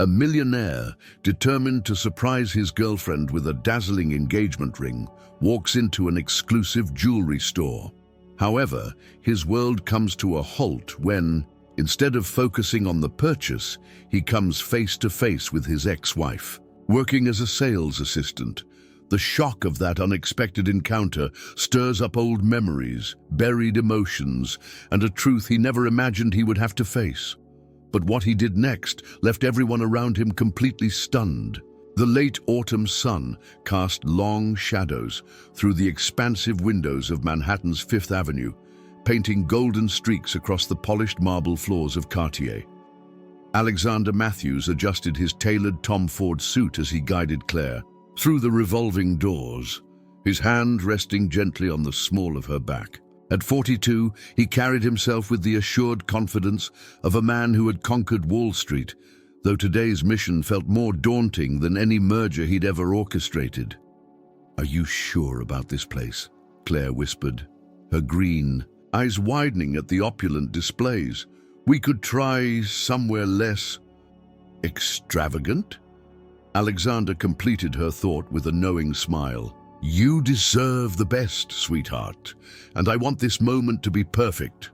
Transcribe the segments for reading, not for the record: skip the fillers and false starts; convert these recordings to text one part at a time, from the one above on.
A millionaire, determined to surprise his girlfriend with a dazzling engagement ring, walks into an exclusive jewelry store. However, his world comes to a halt when, instead of focusing on the purchase, he comes face to face with his ex-wife. Working as a sales assistant, the shock of that unexpected encounter stirs up old memories, buried emotions, and a truth he never imagined he would have to face. But what he did next left everyone around him completely stunned. The late autumn sun cast long shadows through the expansive windows of Manhattan's Fifth Avenue, painting golden streaks across the polished marble floors of Cartier. Alexander Matthews adjusted his tailored Tom Ford suit as he guided Claire through the revolving doors, his hand resting gently on the small of her back. At 42, he carried himself with the assured confidence of a man who had conquered Wall Street, though today's mission felt more daunting than any merger he'd ever orchestrated. "Are you sure about this place?" Claire whispered, her green eyes widening at the opulent displays. "We could try somewhere less extravagant?" Alexander completed her thought with a knowing smile. "You deserve the best, sweetheart, and I want this moment to be perfect."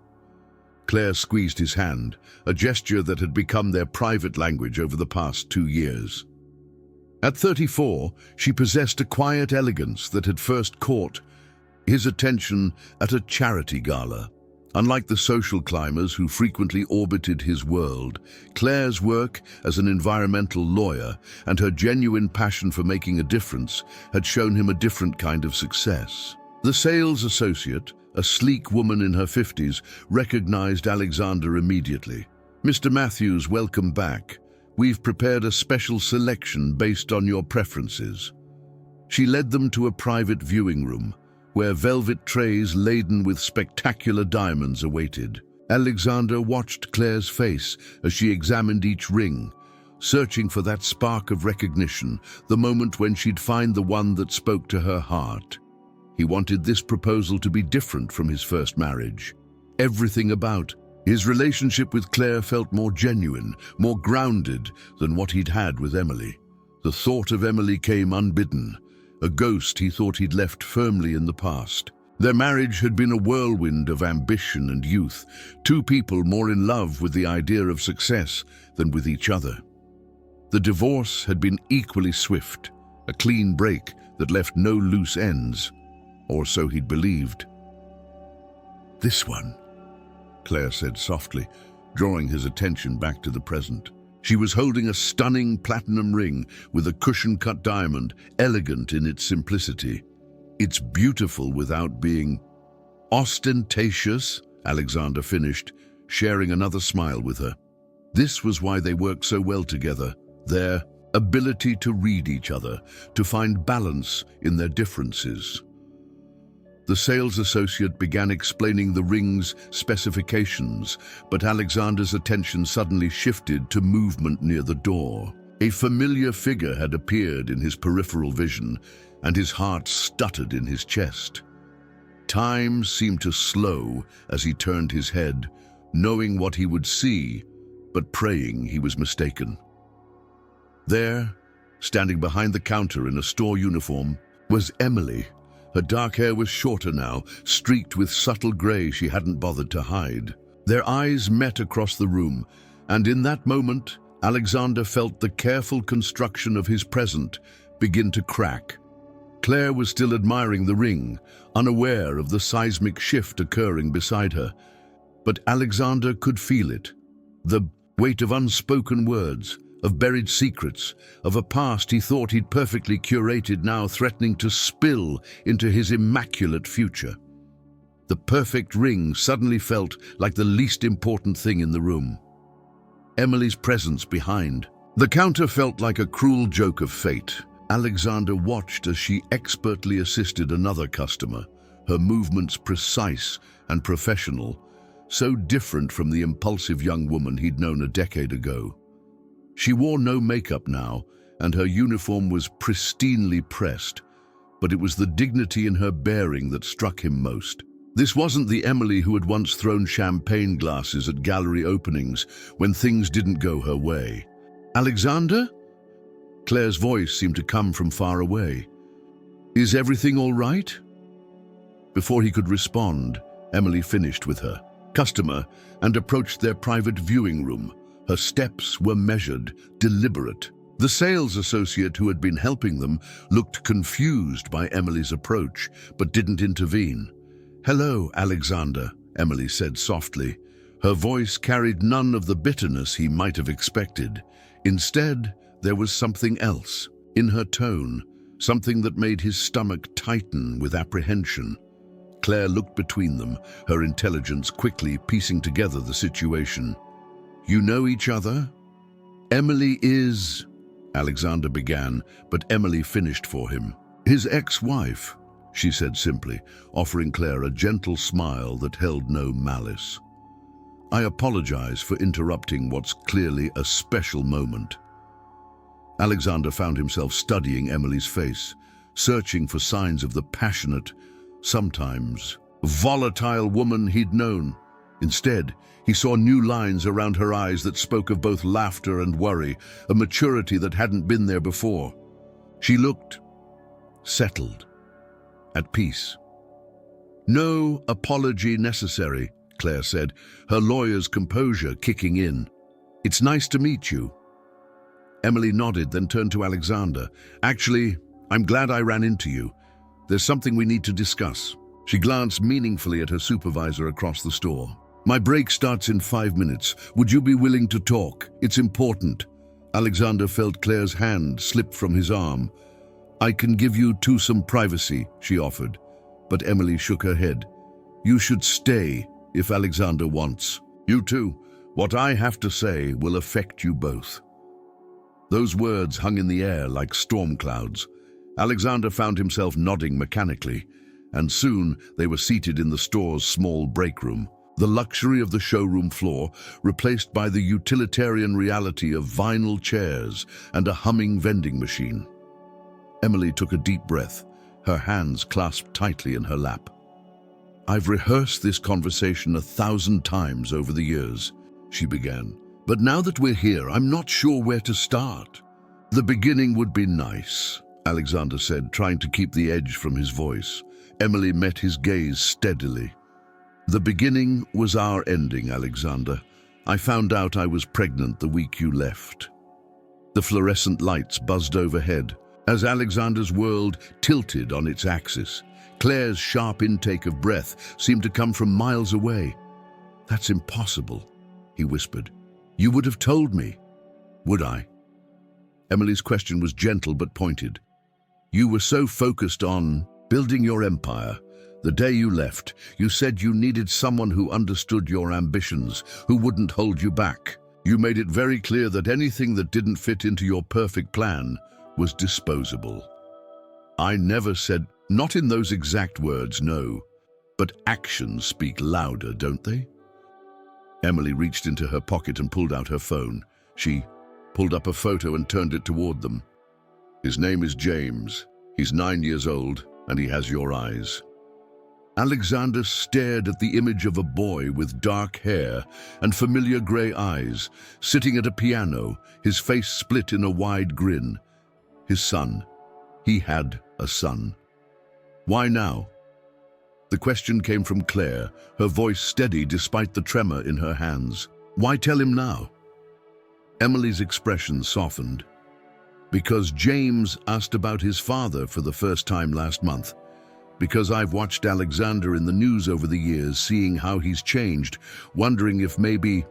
Claire squeezed his hand, a gesture that had become their private language over the past 2 years. At 34, she possessed a quiet elegance that had first caught his attention at a charity gala. Unlike the social climbers who frequently orbited his world, Claire's work as an environmental lawyer and her genuine passion for making a difference had shown him a different kind of success. The sales associate, a sleek woman in her 50s, recognized Alexander immediately. "Mr. Matthews, welcome back. We've prepared a special selection based on your preferences." She led them to a private viewing room, where velvet trays laden with spectacular diamonds awaited. Alexander watched Claire's face as she examined each ring, searching for that spark of recognition, the moment when she'd find the one that spoke to her heart. He wanted this proposal to be different from his first marriage. Everything about his relationship with Claire felt more genuine, more grounded than what he'd had with Emily. The thought of Emily came unbidden, a ghost he thought he'd left firmly in the past. Their marriage had been a whirlwind of ambition and youth, two people more in love with the idea of success than with each other. The divorce had been equally swift, a clean break that left no loose ends, or so he'd believed. "This one," Claire said softly, drawing his attention back to the present. She was holding a stunning platinum ring with a cushion-cut diamond, elegant in its simplicity. "It's beautiful without being ostentatious," Alexander finished, sharing another smile with her. This was why they worked so well together, their ability to read each other, to find balance in their differences. The sales associate began explaining the ring's specifications, but Alexander's attention suddenly shifted to movement near the door. A familiar figure had appeared in his peripheral vision, and his heart stuttered in his chest. Time seemed to slow as he turned his head, knowing what he would see, but praying he was mistaken. There, standing behind the counter in a store uniform, was Emily. Her dark hair was shorter now, streaked with subtle gray she hadn't bothered to hide. Their eyes met across the room, and in that moment, Alexander felt the careful construction of his present begin to crack. Claire was still admiring the ring, unaware of the seismic shift occurring beside her. But Alexander could feel it, the weight of unspoken words, of buried secrets, of a past he thought he'd perfectly curated now threatening to spill into his immaculate future. The perfect ring suddenly felt like the least important thing in the room. Emily's presence behind. The counter felt like a cruel joke of fate. Alexander watched as she expertly assisted another customer, her movements precise and professional, so different from the impulsive young woman he'd known a decade ago. She wore no makeup now, and her uniform was pristinely pressed, but it was the dignity in her bearing that struck him most. This wasn't the Emily who had once thrown champagne glasses at gallery openings when things didn't go her way. Alexander? Claire's voice seemed to come from far away. Is everything all right? Before he could respond, Emily finished with her customer and approached their private viewing room. Her steps were measured, deliberate. The sales associate who had been helping them looked confused by Emily's approach, but didn't intervene. "Hello, Alexander," Emily said softly. Her voice carried none of the bitterness he might have expected. Instead, there was something else in her tone, something that made his stomach tighten with apprehension. Claire looked between them, her intelligence quickly piecing together the situation. "You know each other?" "Emily is..." Alexander began, but Emily finished for him. "His ex-wife," she said simply, offering Claire a gentle smile that held no malice. "I apologize for interrupting what's clearly a special moment." Alexander found himself studying Emily's face, searching for signs of the passionate, sometimes volatile woman he'd known. Instead, he saw new lines around her eyes that spoke of both laughter and worry, a maturity that hadn't been there before. She looked settled, at peace. "No apology necessary," Claire said, her lawyer's composure kicking in. "It's nice to meet you." Emily nodded, then turned to Alexander. "Actually, I'm glad I ran into you. There's something we need to discuss." She glanced meaningfully at her supervisor across the store. "My break starts in 5 minutes. Would you be willing to talk? It's important." Alexander felt Claire's hand slip from his arm. "I can give you some privacy," she offered. But Emily shook her head. "You should stay if Alexander wants. You too. What I have to say will affect you both." Those words hung in the air like storm clouds. Alexander found himself nodding mechanically, and soon they were seated in the store's small break room, the luxury of the showroom floor replaced by the utilitarian reality of vinyl chairs and a humming vending machine. Emily took a deep breath, her hands clasped tightly in her lap. "I've rehearsed this conversation 1,000 times over the years," she began. "But now that we're here, I'm not sure where to start." "The beginning would be nice," Alexander said, trying to keep the edge from his voice. Emily met his gaze steadily. "The beginning was our ending, Alexander. I found out I was pregnant the week you left." The fluorescent lights buzzed overhead as Alexander's world tilted on its axis. Claire's sharp intake of breath seemed to come from miles away. "That's impossible," he whispered. "You would have told me." "Would I?" Emily's question was gentle but pointed. "You were so focused on building your empire. The day you left, you said you needed someone who understood your ambitions, who wouldn't hold you back. You made it very clear that anything that didn't fit into your perfect plan was disposable." "I never said..." "Not in those exact words, no. But actions speak louder, don't they?" Emily reached into her pocket and pulled out her phone. She pulled up a photo and turned it toward them. "His name is James. He's 9 years old, and he has your eyes." Alexander stared at the image of a boy with dark hair and familiar gray eyes, sitting at a piano, his face split in a wide grin. His son. He had a son. "Why now?" The question came from Claire, her voice steady despite the tremor in her hands. "Why tell him now?" Emily's expression softened. "Because James asked about his father for the first time last month. Because I've watched Alexander in the news over the years, seeing how he's changed, wondering if maybe..."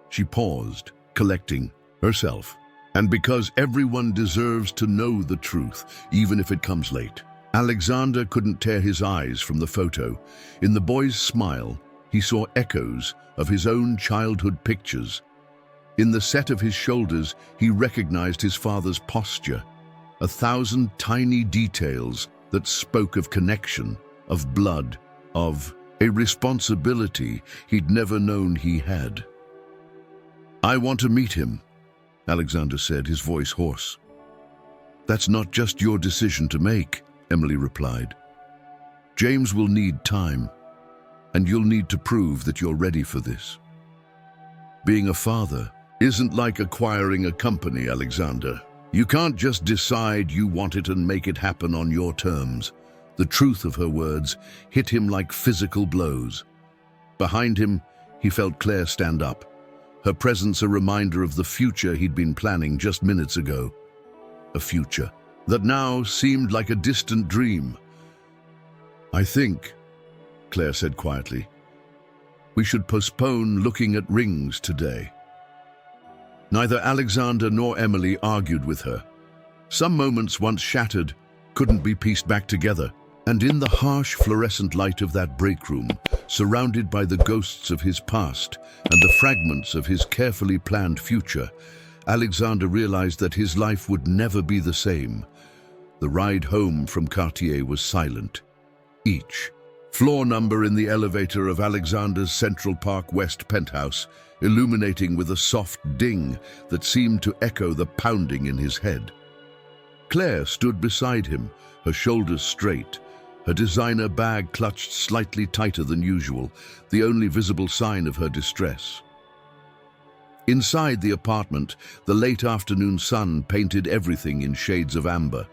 She paused, collecting herself. "And because everyone deserves to know the truth, even if it comes late." Alexander couldn't tear his eyes from the photo. In the boy's smile, he saw echoes of his own childhood pictures. In the set of his shoulders, he recognized his father's posture, 1,000 tiny details that spoke of connection, of blood, of a responsibility he'd never known he had. "I want to meet him," Alexander said, his voice hoarse. "That's not just your decision to make," Emily replied. "James will need time, and you'll need to prove that you're ready for this. Being a father isn't like acquiring a company, Alexander. You can't just decide you want it and make it happen on your terms. The truth of her words hit him like physical blows. Behind him, he felt Claire stand up, her presence a reminder of the future he'd been planning just minutes ago. A future that now seemed like a distant dream. "I think," Claire said quietly, "we should postpone looking at rings today." Neither Alexander nor Emily argued with her. Some moments once shattered couldn't be pieced back together, and in the harsh fluorescent light of that break room, surrounded by the ghosts of his past and the fragments of his carefully planned future, Alexander realized that his life would never be the same. The ride home from Cartier was silent. Each floor number in the elevator of Alexander's Central Park West penthouse illuminating with a soft ding that seemed to echo the pounding in his head. Claire stood beside him, her shoulders straight, her designer bag clutched slightly tighter than usual, the only visible sign of her distress. Inside the apartment, the late afternoon sun painted everything in shades of amber,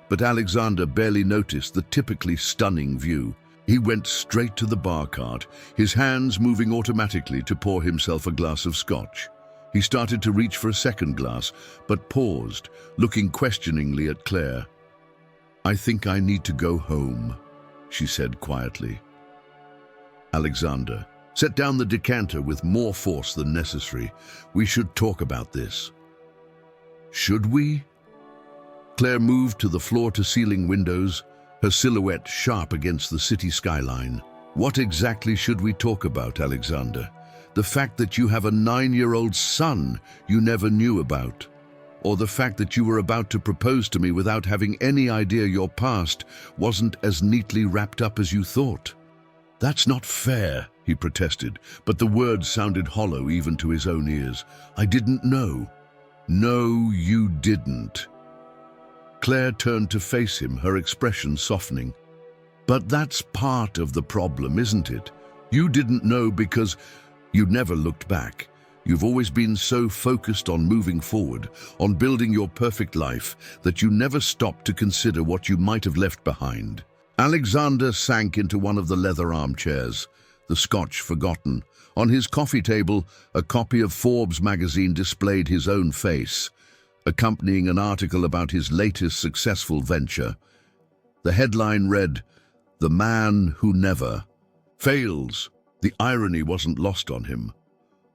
but Alexander barely noticed the typically stunning view. He went straight to the bar cart, his hands moving automatically to pour himself a glass of scotch. He started to reach for a second glass, but paused, looking questioningly at Claire. "I think I need to go home," she said quietly. Alexander set down the decanter with more force than necessary. "We should talk about this." "Should we?" Claire moved to the floor-to-ceiling windows, her silhouette sharp against the city skyline. "What exactly should we talk about, Alexander? The fact that you have a 9-year-old son you never knew about? Or the fact that you were about to propose to me without having any idea your past wasn't as neatly wrapped up as you thought?" "That's not fair," he protested, but the words sounded hollow even to his own ears. "I didn't know." "No, you didn't." Claire turned to face him, her expression softening. "But that's part of the problem, isn't it? You didn't know because you never looked back. You've always been so focused on moving forward, on building your perfect life, that you never stopped to consider what you might have left behind." Alexander sank into one of the leather armchairs, the scotch forgotten. On his coffee table, a copy of Forbes magazine displayed his own face, accompanying an article about his latest successful venture. The headline read, "The Man Who Never Fails." The irony wasn't lost on him.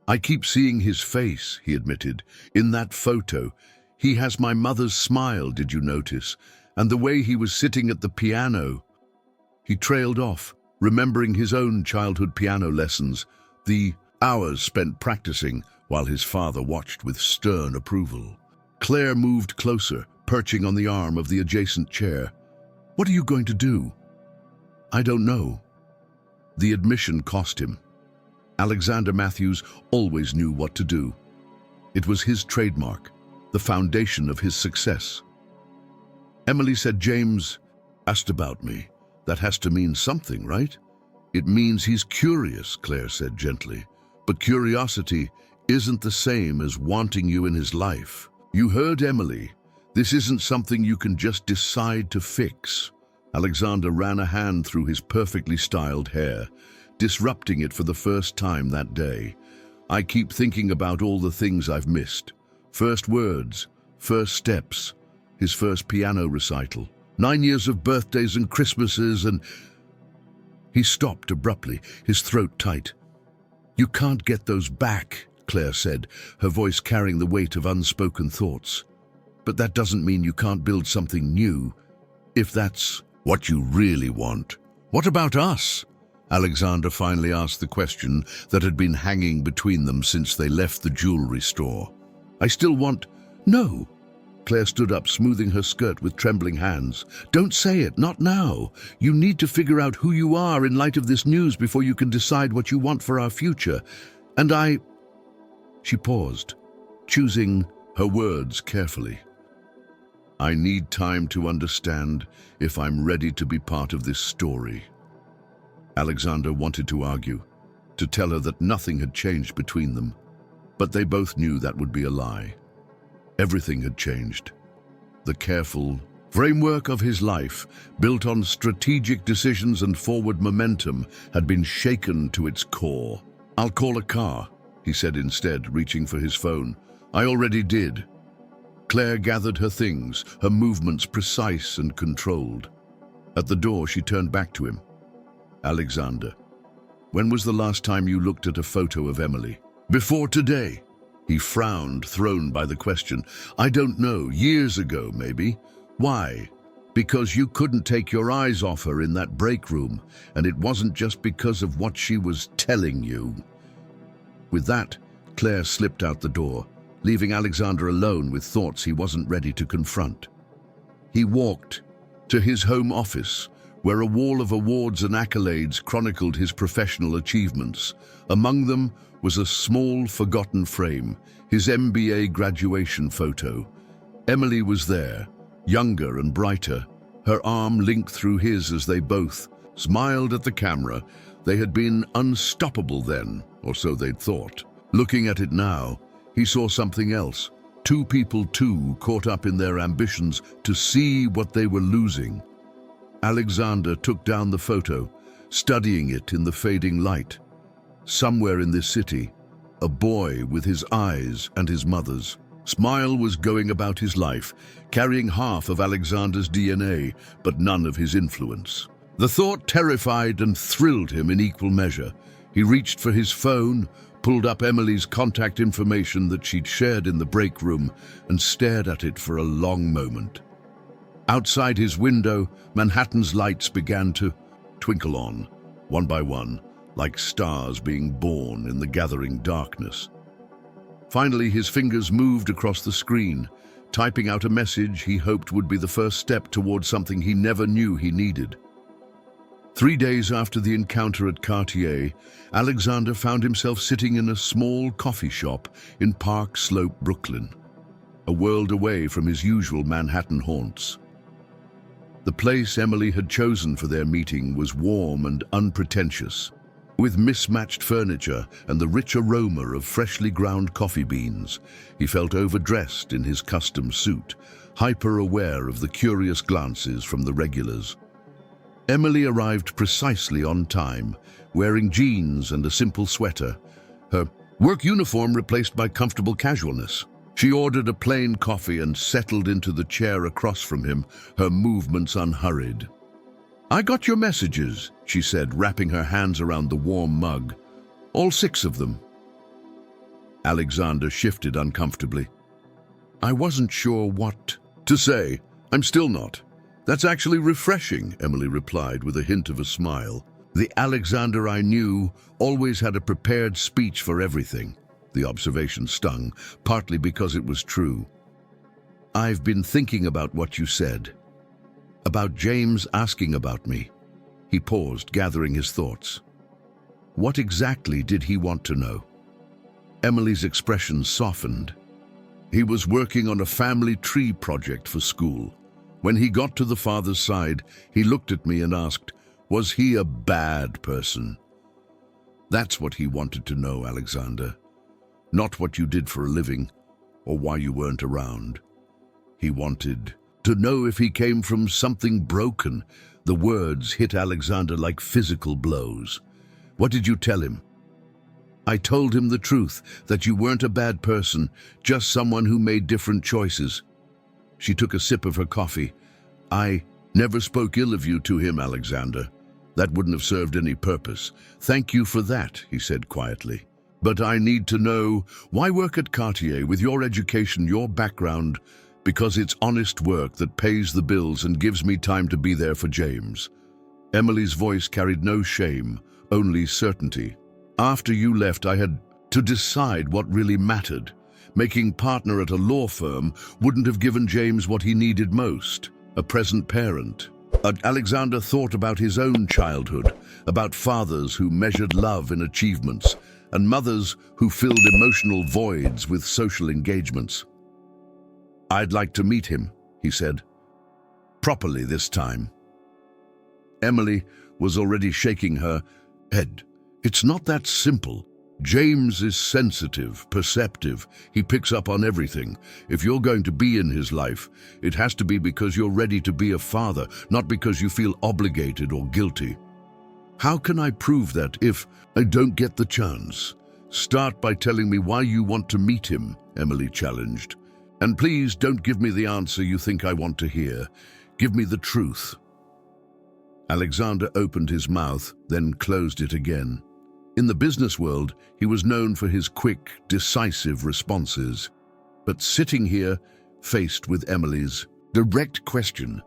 "I keep seeing his face," he admitted. "In that photo, he has my mother's smile, did you notice? And the way he was sitting at the piano." He trailed off, remembering his own childhood piano lessons, the hours spent practicing while his father watched with stern approval. Claire moved closer, perching on the arm of the adjacent chair. "What are you going to do?" "I don't know." The admission cost him. Alexander Matthews always knew what to do. It was his trademark, the foundation of his success. Emily said, "James asked about me. That has to mean something, right?" "It means he's curious," Claire said gently. "But curiosity isn't the same as wanting you in his life. You heard Emily. This isn't something you can just decide to fix." Alexander ran a hand through his perfectly styled hair, disrupting it for the first time that day. "I keep thinking about all the things I've missed. First words, first steps, his first piano recital, 9 years of birthdays and Christmases and..." He stopped abruptly, his throat tight. "You can't get those back," Claire said, her voice carrying the weight of unspoken thoughts. "But that doesn't mean you can't build something new, if that's what you really want." "What about us?" Alexander finally asked the question that had been hanging between them since they left the jewelry store. "I still want..." "No." Claire stood up, smoothing her skirt with trembling hands. "Don't say it, not now. You need to figure out who you are in light of this news before you can decide what you want for our future. And I..." She paused, choosing her words carefully. "I need time to understand if I'm ready to be part of this story." Alexander wanted to argue, to tell her that nothing had changed between them. But they both knew that would be a lie. Everything had changed. The careful framework of his life, built on strategic decisions and forward momentum, had been shaken to its core. "I'll call a car," he said instead, reaching for his phone. "I already did." Claire gathered her things, her movements precise and controlled. At the door, she turned back to him. "Alexander, when was the last time you looked at a photo of Emily?" "Before today." He frowned, thrown by the question. "I don't know, years ago maybe." "Why?" "Because you couldn't take your eyes off her in that break room, and it wasn't just because of what she was telling you." With that, Claire slipped out the door, leaving Alexander alone with thoughts he wasn't ready to confront. He walked to his home office, where a wall of awards and accolades chronicled his professional achievements. Among them was a small, forgotten frame, his MBA graduation photo. Emily was there, younger and brighter, her arm linked through his as they both smiled at the camera. They had been unstoppable then, or so they'd thought. Looking at it now, he saw something else. Two people too, caught up in their ambitions to see what they were losing. Alexander took down the photo, studying it in the fading light. Somewhere in this city, a boy with his eyes and his mother's smile was going about his life, carrying half of Alexander's DNA, but none of his influence. The thought terrified and thrilled him in equal measure. He reached for his phone, pulled up Emily's contact information that she'd shared in the break room, and stared at it for a long moment. Outside his window, Manhattan's lights began to twinkle on, one by one, like stars being born in the gathering darkness. Finally, his fingers moved across the screen, typing out a message he hoped would be the first step towards something he never knew he needed. 3 days after the encounter at Cartier, Alexander found himself sitting in a small coffee shop in Park Slope, Brooklyn, a world away from his usual Manhattan haunts. The place Emily had chosen for their meeting was warm and unpretentious, with mismatched furniture and the rich aroma of freshly ground coffee beans. He felt overdressed in his custom suit, hyper-aware of the curious glances from the regulars. Emily arrived precisely on time, wearing jeans and a simple sweater, her work uniform replaced by comfortable casualness. She ordered a plain coffee and settled into the chair across from him, her movements unhurried. "I got your messages," she said, wrapping her hands around the warm mug. "All 6 of them." Alexander shifted uncomfortably. "I wasn't sure what to say. I'm still not." "That's actually refreshing," Emily replied with a hint of a smile. "The Alexander I knew always had a prepared speech for everything." The observation stung, partly because it was true. "I've been thinking about what you said. About James asking about me." He paused, gathering his thoughts. What exactly did he want to know? Emily's expression softened. He was working on a family tree project for school. When he got to the father's side, he looked at me and asked, "Was he a bad person?" That's what he wanted to know, Alexander. Not what you did for a living, or why you weren't around. He wanted to know if he came from something broken. The words hit Alexander like physical blows. "What did you tell him?" "I told him the truth, that you weren't a bad person, just someone who made different choices." She took a sip of her coffee. "I never spoke ill of you to him, Alexander. That wouldn't have served any purpose. Thank you for that," he said quietly. "But I need to know, why work at Cartier with your education, your background?" "Because it's honest work that pays the bills and gives me time to be there for James." Emily's voice carried no shame, only certainty. "After you left, I had to decide what really mattered. Making partner at a law firm wouldn't have given James what he needed most, a present parent." Alexander thought about his own childhood, about fathers who measured love in achievements, and mothers who filled emotional voids with social engagements. "I'd like to meet him," he said. "Properly this time." Emily was already shaking her head. "It's not that simple. James is sensitive, perceptive. He picks up on everything. If you're going to be in his life, it has to be because you're ready to be a father, not because you feel obligated or guilty. How can I prove that if I don't get the chance? Start by telling me why you want to meet him, Emily challenged. And please don't give me the answer you think I want to hear. Give me the truth. Alexander opened his mouth, then closed it again. In the business world, he was known for his quick, decisive responses. But sitting here, faced with Emily's direct question,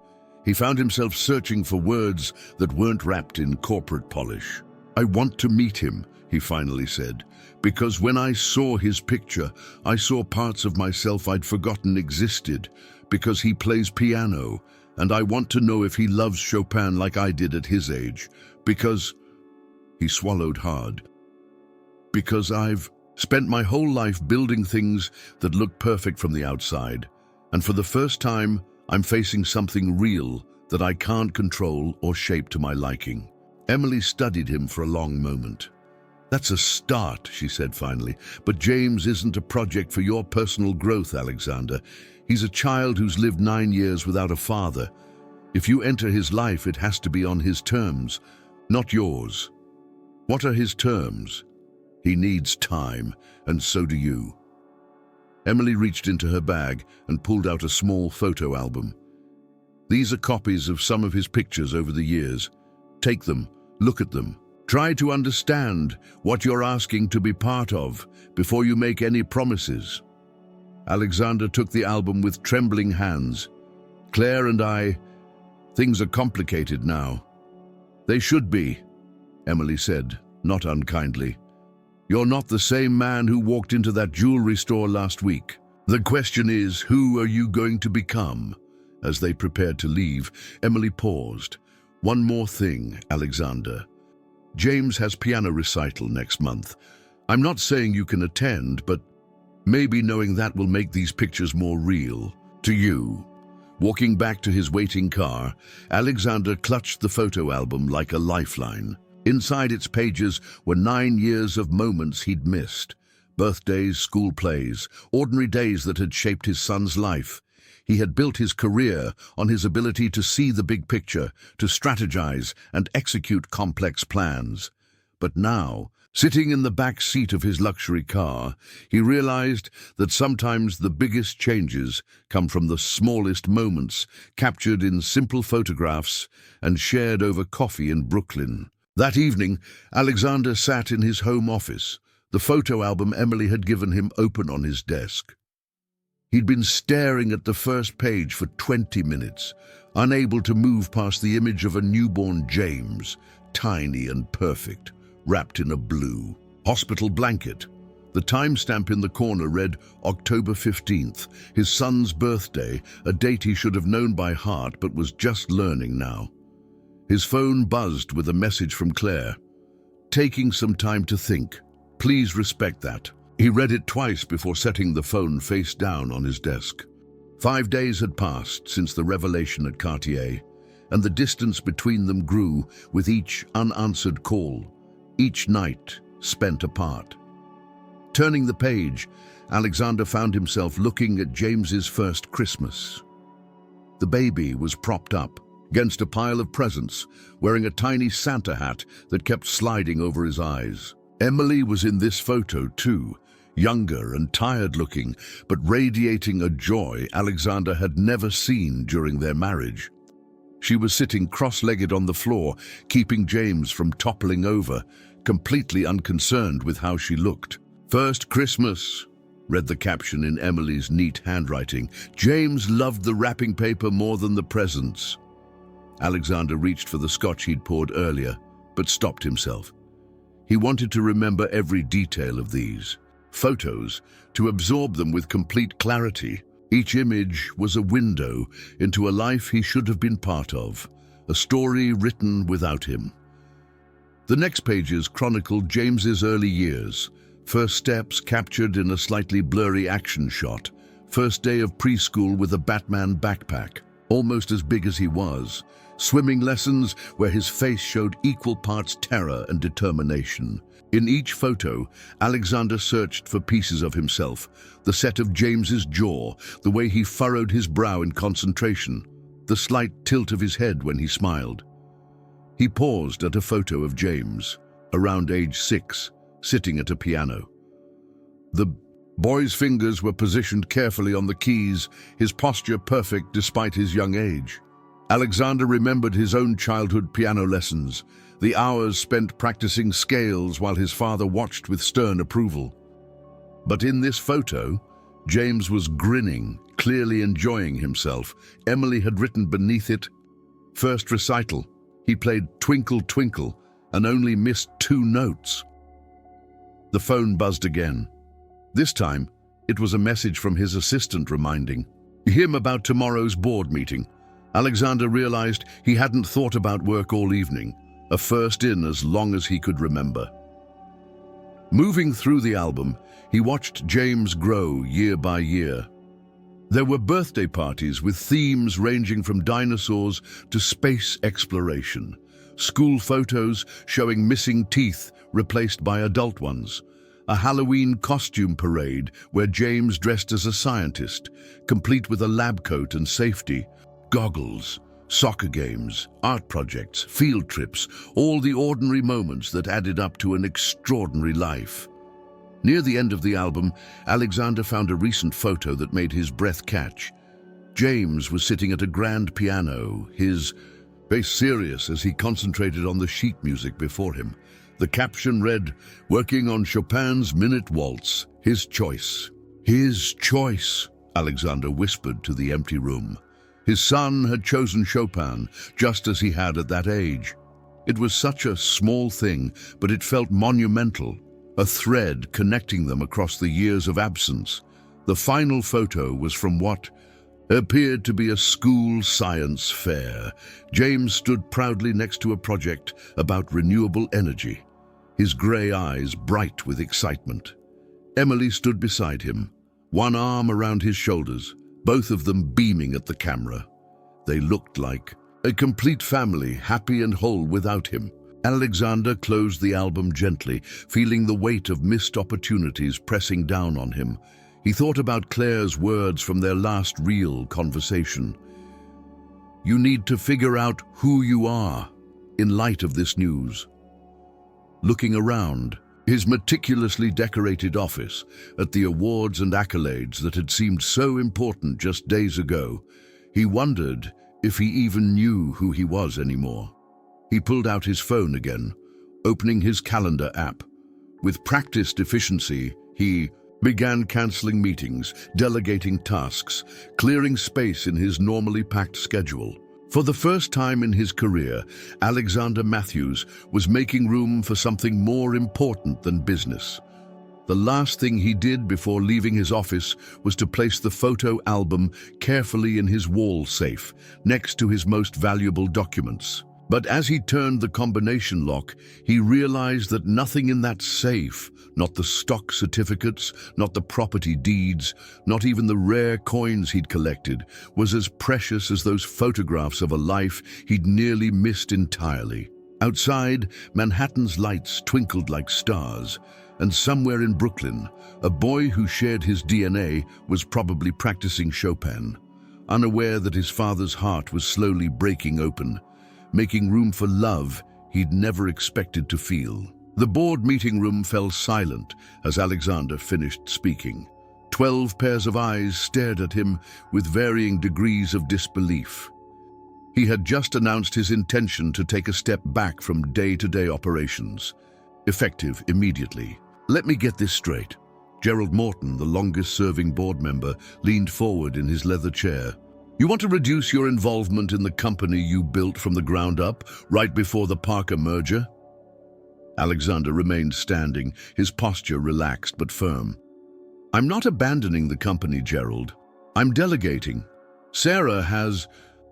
he found himself searching for words that weren't wrapped in corporate polish. I want to meet him, he finally said, because when I saw his picture, I saw parts of myself I'd forgotten existed, because he plays piano, and I want to know if he loves Chopin like I did at his age, because... He swallowed hard. Because I've spent my whole life building things that look perfect from the outside, and for the first time, I'm facing something real that I can't control or shape to my liking. Emily studied him for a long moment. That's a start, she said finally, but James isn't a project for your personal growth, Alexander. He's a child who's lived 9 years without a father. If you enter his life, it has to be on his terms, not yours. What are his terms? He needs time, and so do you. Emily reached into her bag and pulled out a small photo album. These are copies of some of his pictures over the years. Take them, look at them. Try to understand what you're asking to be part of before you make any promises. Alexander took the album with trembling hands. Claire and I, things are complicated now. They should be, Emily said, not unkindly. You're not the same man who walked into that jewelry store last week. The question is, who are you going to become? As they prepared to leave, Emily paused. One more thing, Alexander. James has piano recital next month. I'm not saying you can attend, but maybe knowing that will make these pictures more real to you. Walking back to his waiting car, Alexander clutched the photo album like a lifeline. Inside its pages were 9 years of moments he'd missed. Birthdays, school plays, ordinary days that had shaped his son's life. He had built his career on his ability to see the big picture, to strategize and execute complex plans. But now, sitting in the back seat of his luxury car, he realized that sometimes the biggest changes come from the smallest moments, captured in simple photographs and shared over coffee in Brooklyn. That evening, Alexander sat in his home office, the photo album Emily had given him open on his desk. He'd been staring at the first page for 20 minutes, unable to move past the image of a newborn James, tiny and perfect, wrapped in a blue hospital blanket. The timestamp in the corner read October 15th, his son's birthday, a date he should have known by heart but was just learning now. His phone buzzed with a message from Claire. Taking some time to think. Please respect that. He read it twice before setting the phone face down on his desk. 5 days had passed since the revelation at Cartier, and the distance between them grew with each unanswered call, each night spent apart. Turning the page, Alexander found himself looking at James's first Christmas. The baby was propped up against a pile of presents, wearing a tiny Santa hat that kept sliding over his eyes. Emily was in this photo too, younger and tired-looking, but radiating a joy Alexander had never seen during their marriage. She was sitting cross-legged on the floor, keeping James from toppling over, completely unconcerned with how she looked. "First Christmas," read the caption in Emily's neat handwriting. James loved the wrapping paper more than the presents. Alexander reached for the scotch he'd poured earlier, but stopped himself. He wanted to remember every detail of these photos, to absorb them with complete clarity. Each image was a window into a life he should have been part of, a story written without him. The next pages chronicled James's early years, first steps captured in a slightly blurry action shot, first day of preschool with a Batman backpack, almost as big as he was, swimming lessons where his face showed equal parts terror and determination. In each photo, Alexander searched for pieces of himself, the set of James's jaw, the way he furrowed his brow in concentration, the slight tilt of his head when he smiled. He paused at a photo of James, around age 6, sitting at a piano. The boy's fingers were positioned carefully on the keys, his posture perfect despite his young age. Alexander remembered his own childhood piano lessons, the hours spent practicing scales while his father watched with stern approval. But in this photo, James was grinning, clearly enjoying himself. Emily had written beneath it, "First recital. He played Twinkle Twinkle and only missed 2 notes." The phone buzzed again. This time, it was a message from his assistant reminding him about tomorrow's board meeting. Alexander realized he hadn't thought about work all evening, a first in as long as he could remember. Moving through the album, he watched James grow year by year. There were birthday parties with themes ranging from dinosaurs to space exploration, school photos showing missing teeth replaced by adult ones, a Halloween costume parade where James dressed as a scientist, complete with a lab coat and safety, goggles, soccer games, art projects, field trips, all the ordinary moments that added up to an extraordinary life. Near the end of the album, Alexander found a recent photo that made his breath catch. James was sitting at a grand piano, his face serious as he concentrated on the sheet music before him. The caption read, "Working on Chopin's Minute Waltz, his choice." His choice, Alexander whispered to the empty room. His son had chosen Chopin, just as he had at that age. It was such a small thing, but it felt monumental, a thread connecting them across the years of absence. The final photo was from what appeared to be a school science fair. James stood proudly next to a project about renewable energy, his grey eyes bright with excitement. Emily stood beside him, one arm around his shoulders, both of them beaming at the camera. They looked like a complete family, happy and whole without him. Alexander closed the album gently, feeling the weight of missed opportunities pressing down on him. He thought about Claire's words from their last real conversation. "You need to figure out who you are in light of this news." Looking around, his meticulously decorated office, at the awards and accolades that had seemed so important just days ago, he wondered if he even knew who he was anymore. He pulled out his phone again, opening his calendar app. With practiced efficiency, he began canceling meetings, delegating tasks, clearing space in his normally packed schedule. For the first time in his career, Alexander Matthews was making room for something more important than business. The last thing he did before leaving his office was to place the photo album carefully in his wall safe, next to his most valuable documents. But as he turned the combination lock, he realized that nothing in that safe, not the stock certificates, not the property deeds, not even the rare coins he'd collected, was as precious as those photographs of a life he'd nearly missed entirely. Outside, Manhattan's lights twinkled like stars, and somewhere in Brooklyn, a boy who shared his DNA was probably practicing Chopin, unaware that his father's heart was slowly breaking open, making room for love he'd never expected to feel. The board meeting room fell silent as Alexander finished speaking. 12 pairs of eyes stared at him with varying degrees of disbelief. He had just announced his intention to take a step back from day-to-day operations, effective immediately. "Let me get this straight." Gerald Morton, the longest-serving board member, leaned forward in his leather chair. "You want to reduce your involvement in the company you built from the ground up, right before the Parker merger?" Alexander remained standing, his posture relaxed but firm. "I'm not abandoning the company, Gerald. I'm delegating. Sarah has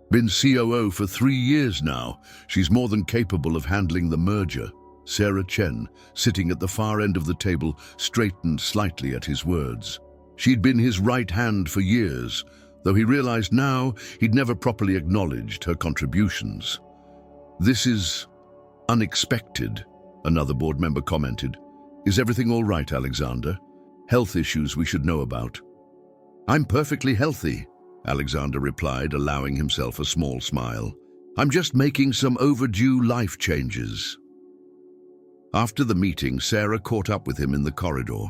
been COO for 3 years now. She's more than capable of handling the merger." Sarah Chen, sitting at the far end of the table, straightened slightly at his words. She'd been his right hand for years, though he realized now he'd never properly acknowledged her contributions. "This is unexpected," another board member commented. "Is everything all right, Alexander? Health issues we should know about?" "I'm perfectly healthy," Alexander replied, allowing himself a small smile. "I'm just making some overdue life changes." After the meeting, Sarah caught up with him in the corridor.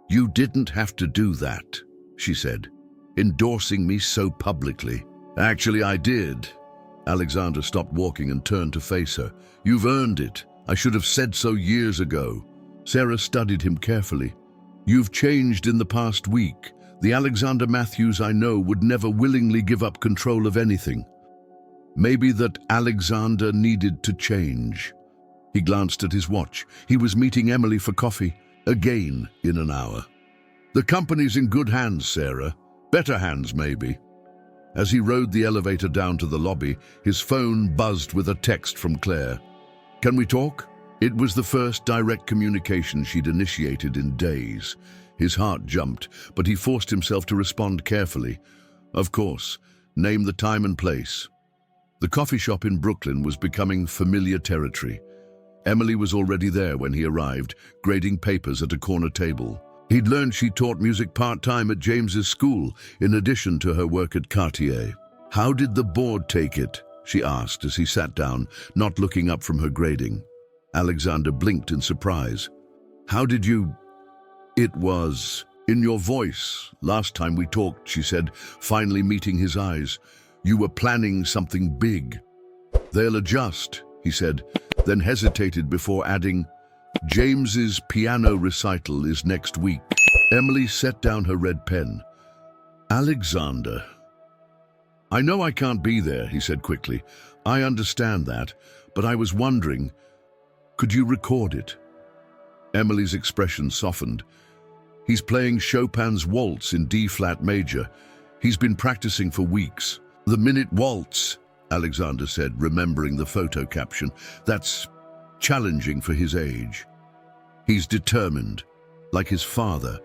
"You didn't have to do that," she said, "endorsing me so publicly." "Actually, I did." Alexander stopped walking and turned to face her. "You've earned it. I should have said so years ago." Sarah studied him carefully. "You've changed in the past week. The Alexander Matthews I know would never willingly give up control of anything. Maybe that Alexander needed to change." He glanced at his watch. He was meeting Emily for coffee, again in an hour. "The company's in good hands, Sarah. Better hands, maybe." As he rode the elevator down to the lobby, his phone buzzed with a text from Claire. "Can we talk?" It was the first direct communication she'd initiated in days. His heart jumped, but he forced himself to respond carefully. "Of course. Name the time and place." The coffee shop in Brooklyn was becoming familiar territory. Emily was already there when he arrived, grading papers at a corner table. He'd learned she taught music part-time at James's school, in addition to her work at Cartier. "How did the board take it?" she asked as he sat down, not looking up from her grading. Alexander blinked in surprise. "How did you—" "It was in your voice last time we talked," she said, finally meeting his eyes. "You were planning something big." "They'll adjust," he said, then hesitated before adding, "James's piano recital is next week." Emily set down her red pen. "Alexander." "I know I can't be there," he said quickly. "I understand that, but I was wondering, could you record it?" Emily's expression softened. "He's playing Chopin's waltz in D-flat major. He's been practicing for weeks." "The minute waltz," Alexander said, remembering the photo caption. "That's challenging for his age." "He's determined, like his father."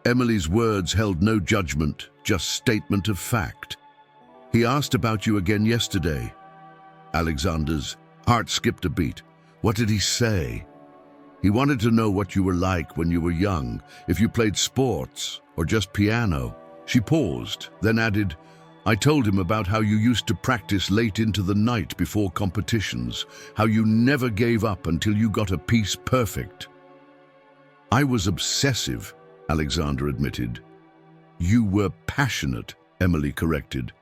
Emily's words held no judgment, just statement of fact. "He asked about you again yesterday." Alexander's heart skipped a beat. "What did he say?" "He wanted to know what you were like when you were young, if you played sports or just piano." She paused, then added, "I told him about how you used to practice late into the night before competitions, how you never gave up until you got a piece perfect." "I was obsessive," Alexander admitted. "You were passionate," Emily corrected.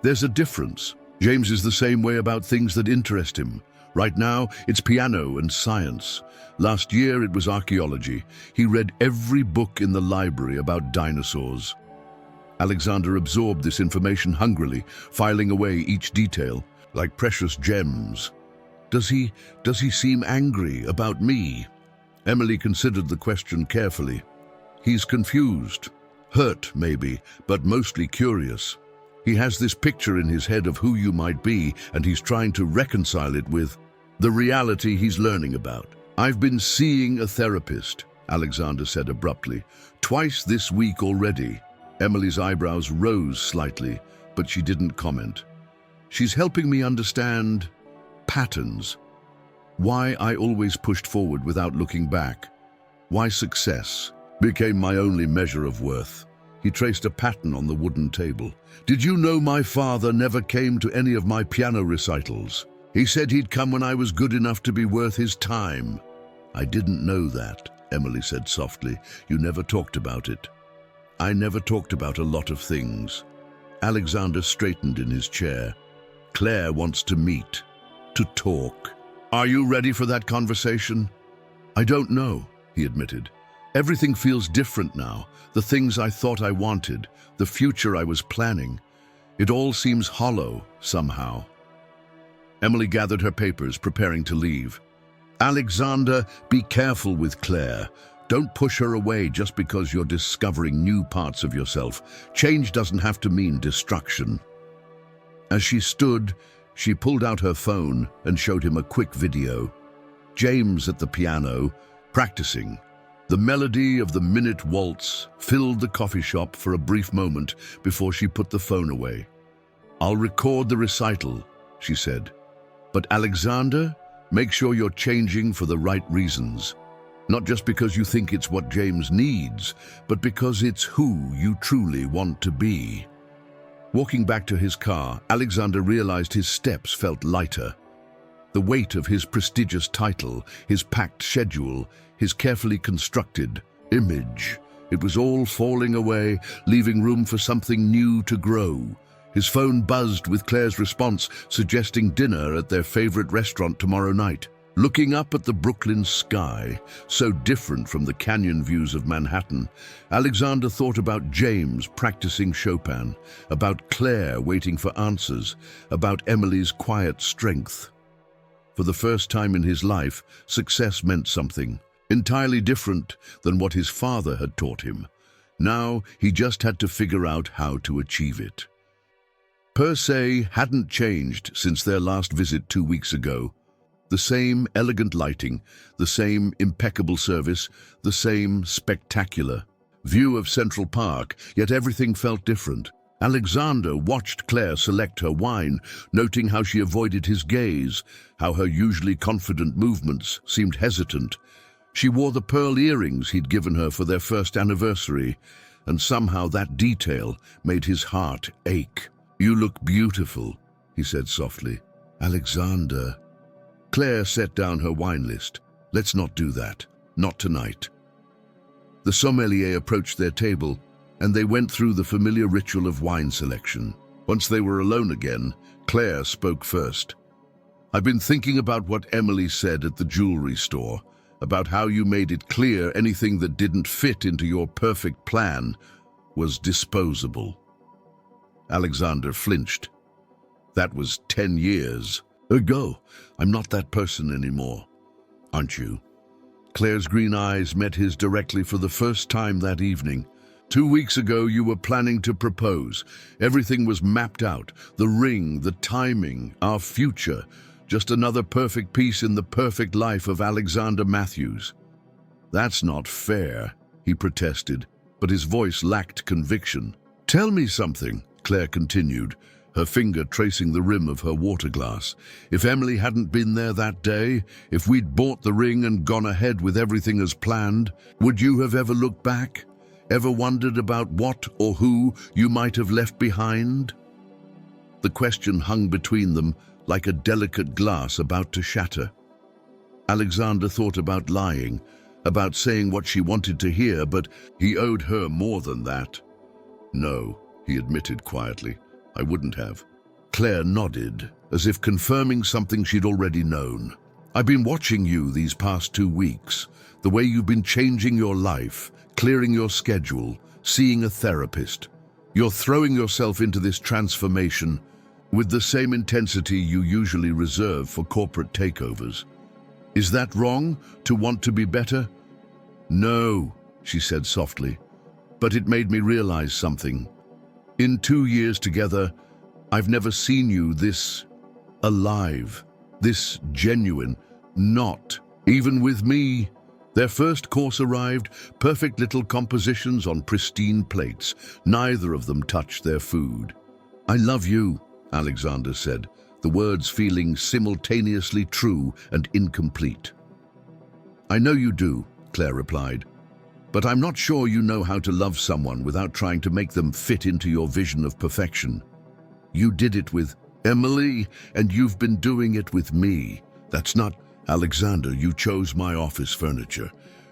"There's a difference. James is the same way about things that interest him. Right now, it's piano and science. Last year, it was archaeology. He read every book in the library about dinosaurs." Alexander absorbed this information hungrily, filing away each detail, like precious gems. Does he seem angry about me?" Emily considered the question carefully. "He's confused. Hurt, maybe, but mostly curious. He has this picture in his head of who you might be, and he's trying to reconcile it with the reality he's learning about." "I've been seeing a therapist," Alexander said abruptly. "Twice this week already." Emily's eyebrows rose slightly, but she didn't comment. "She's helping me understand patterns. Why I always pushed forward without looking back. Why success became my only measure of worth." He traced a pattern on the wooden table. "Did you know my father never came to any of my piano recitals? He said he'd come when I was good enough to be worth his time." "I didn't know that," Emily said softly. "You never talked about it." "I never talked about a lot of things." Alexander straightened in his chair. "Claire wants to meet, to talk. Are you ready for that conversation?" "I don't know," he admitted. "Everything feels different now. The things I thought I wanted, the future I was planning. It all seems hollow, somehow." Emily gathered her papers, preparing to leave. "Alexander, be careful with Claire. Don't push her away just because you're discovering new parts of yourself. Change doesn't have to mean destruction." As she stood, she pulled out her phone and showed him a quick video. James at the piano, practicing. The melody of the minute waltz filled the coffee shop for a brief moment before she put the phone away. "I'll record the recital," she said. "But Alexander, make sure you're changing for the right reasons. Not just because you think it's what James needs, but because it's who you truly want to be." Walking back to his car, Alexander realized his steps felt lighter. The weight of his prestigious title, his packed schedule, his carefully constructed image, it was all falling away, leaving room for something new to grow. His phone buzzed with Claire's response, suggesting dinner at their favorite restaurant tomorrow night. Looking up at the Brooklyn sky, so different from the canyon views of Manhattan, Alexander thought about James practicing Chopin, about Claire waiting for answers, about Emily's quiet strength. For the first time in his life, success meant something entirely different than what his father had taught him. Now he just had to figure out how to achieve it. Per se hadn't changed since their last visit 2 weeks ago. The same elegant lighting, the same impeccable service, the same spectacular view of Central Park, yet everything felt different. Alexander watched Claire select her wine, noting how she avoided his gaze, how her usually confident movements seemed hesitant. She wore the pearl earrings he'd given her for their first anniversary, and somehow that detail made his heart ache. "You look beautiful," he said softly. "Alexander." Claire set down her wine list. "Let's not do that. Not tonight." The sommelier approached their table, and they went through the familiar ritual of wine selection. Once they were alone again, Claire spoke first. "I've been thinking about what Emily said at the jewelry store, about how you made it clear anything that didn't fit into your perfect plan was disposable." Alexander flinched. "That was 10 years ago. I'm not that person anymore." "Aren't you?" Claire's green eyes met his directly for the first time that evening. 2 weeks ago, you were planning to propose. Everything was mapped out. The ring, the timing, our future. Just another perfect piece in the perfect life of Alexander Matthews. "That's not fair," he protested, but his voice lacked conviction. "Tell me something," Claire continued, her finger tracing the rim of her water glass. "If Emily hadn't been there that day, if we'd bought the ring and gone ahead with everything as planned, would you have ever looked back? Ever wondered about what or who you might have left behind?" The question hung between them like a delicate glass about to shatter. Alexander thought about lying, about saying what she wanted to hear, but he owed her more than that. "No," he admitted quietly, "I wouldn't have." Claire nodded, as if confirming something she'd already known. "I've been watching you these past 2 weeks, the way you've been changing your life, clearing your schedule, seeing a therapist. You're throwing yourself into this transformation with the same intensity you usually reserve for corporate takeovers. Is that wrong, to want to be better?" "No," she said softly, "but it made me realize something. In 2 years together, I've never seen you this alive, this genuine, not even with me." Their first course arrived, perfect little compositions on pristine plates. Neither of them touched their food. "I love you," Alexander said, the words feeling simultaneously true and incomplete. "I know you do," Claire replied, "but I'm not sure you know how to love someone without trying to make them fit into your vision of perfection. You did it with Emily, and you've been doing it with me. That's not..." "Alexander, you chose my office furniture.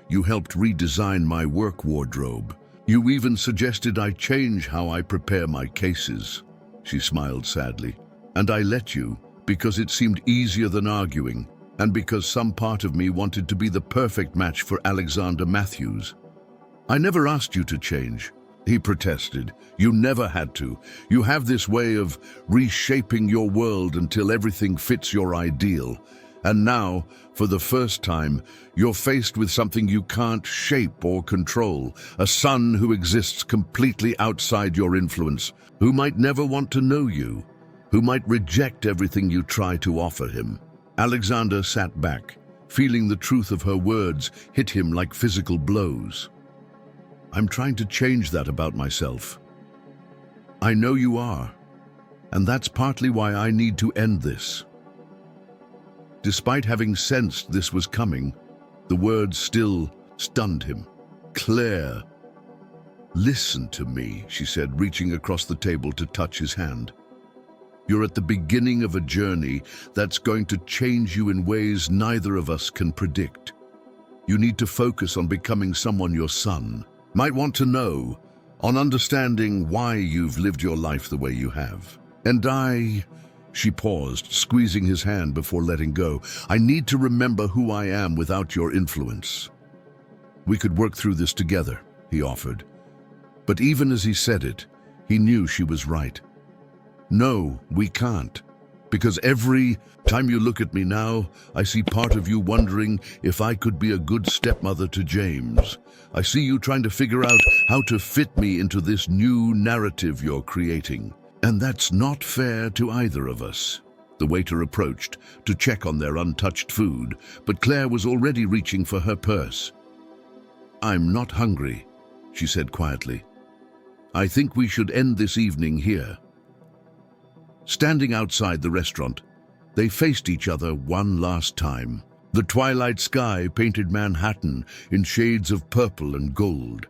You helped redesign my work wardrobe. You even suggested I change how I prepare my cases." She smiled sadly. "And I let you, because it seemed easier than arguing, and because some part of me wanted to be the perfect match for Alexander Matthews." "I never asked you to change," he protested. "You never had to. You have this way of reshaping your world until everything fits your ideal. And now, for the first time, you're faced with something you can't shape or control, a son who exists completely outside your influence, who might never want to know you, who might reject everything you try to offer him." Alexander sat back, feeling the truth of her words hit him like physical blows. I'm trying to change that about myself. I know you are, and that's partly why I need to end this. Despite having sensed this was coming, the words still stunned him. Claire. Listen to me, she said, reaching across the table to touch his hand. You're at the beginning of a journey that's going to change you in ways neither of us can predict. You need to focus on becoming someone your son might want to know, on understanding why you've lived your life the way you have. And she paused, squeezing his hand before letting go. I need to remember who I am without your influence. We could work through this together, he offered. But even as he said it, he knew she was right. No, we can't. Because every time you look at me now, I see part of you wondering if I could be a good stepmother to James. I see you trying to figure out how to fit me into this new narrative you're creating. And that's not fair to either of us. The waiter approached to check on their untouched food, but Claire was already reaching for her purse. I'm not hungry, she said quietly. I think we should end this evening here. Standing outside the restaurant, they faced each other one last time. The twilight sky painted Manhattan in shades of purple and gold,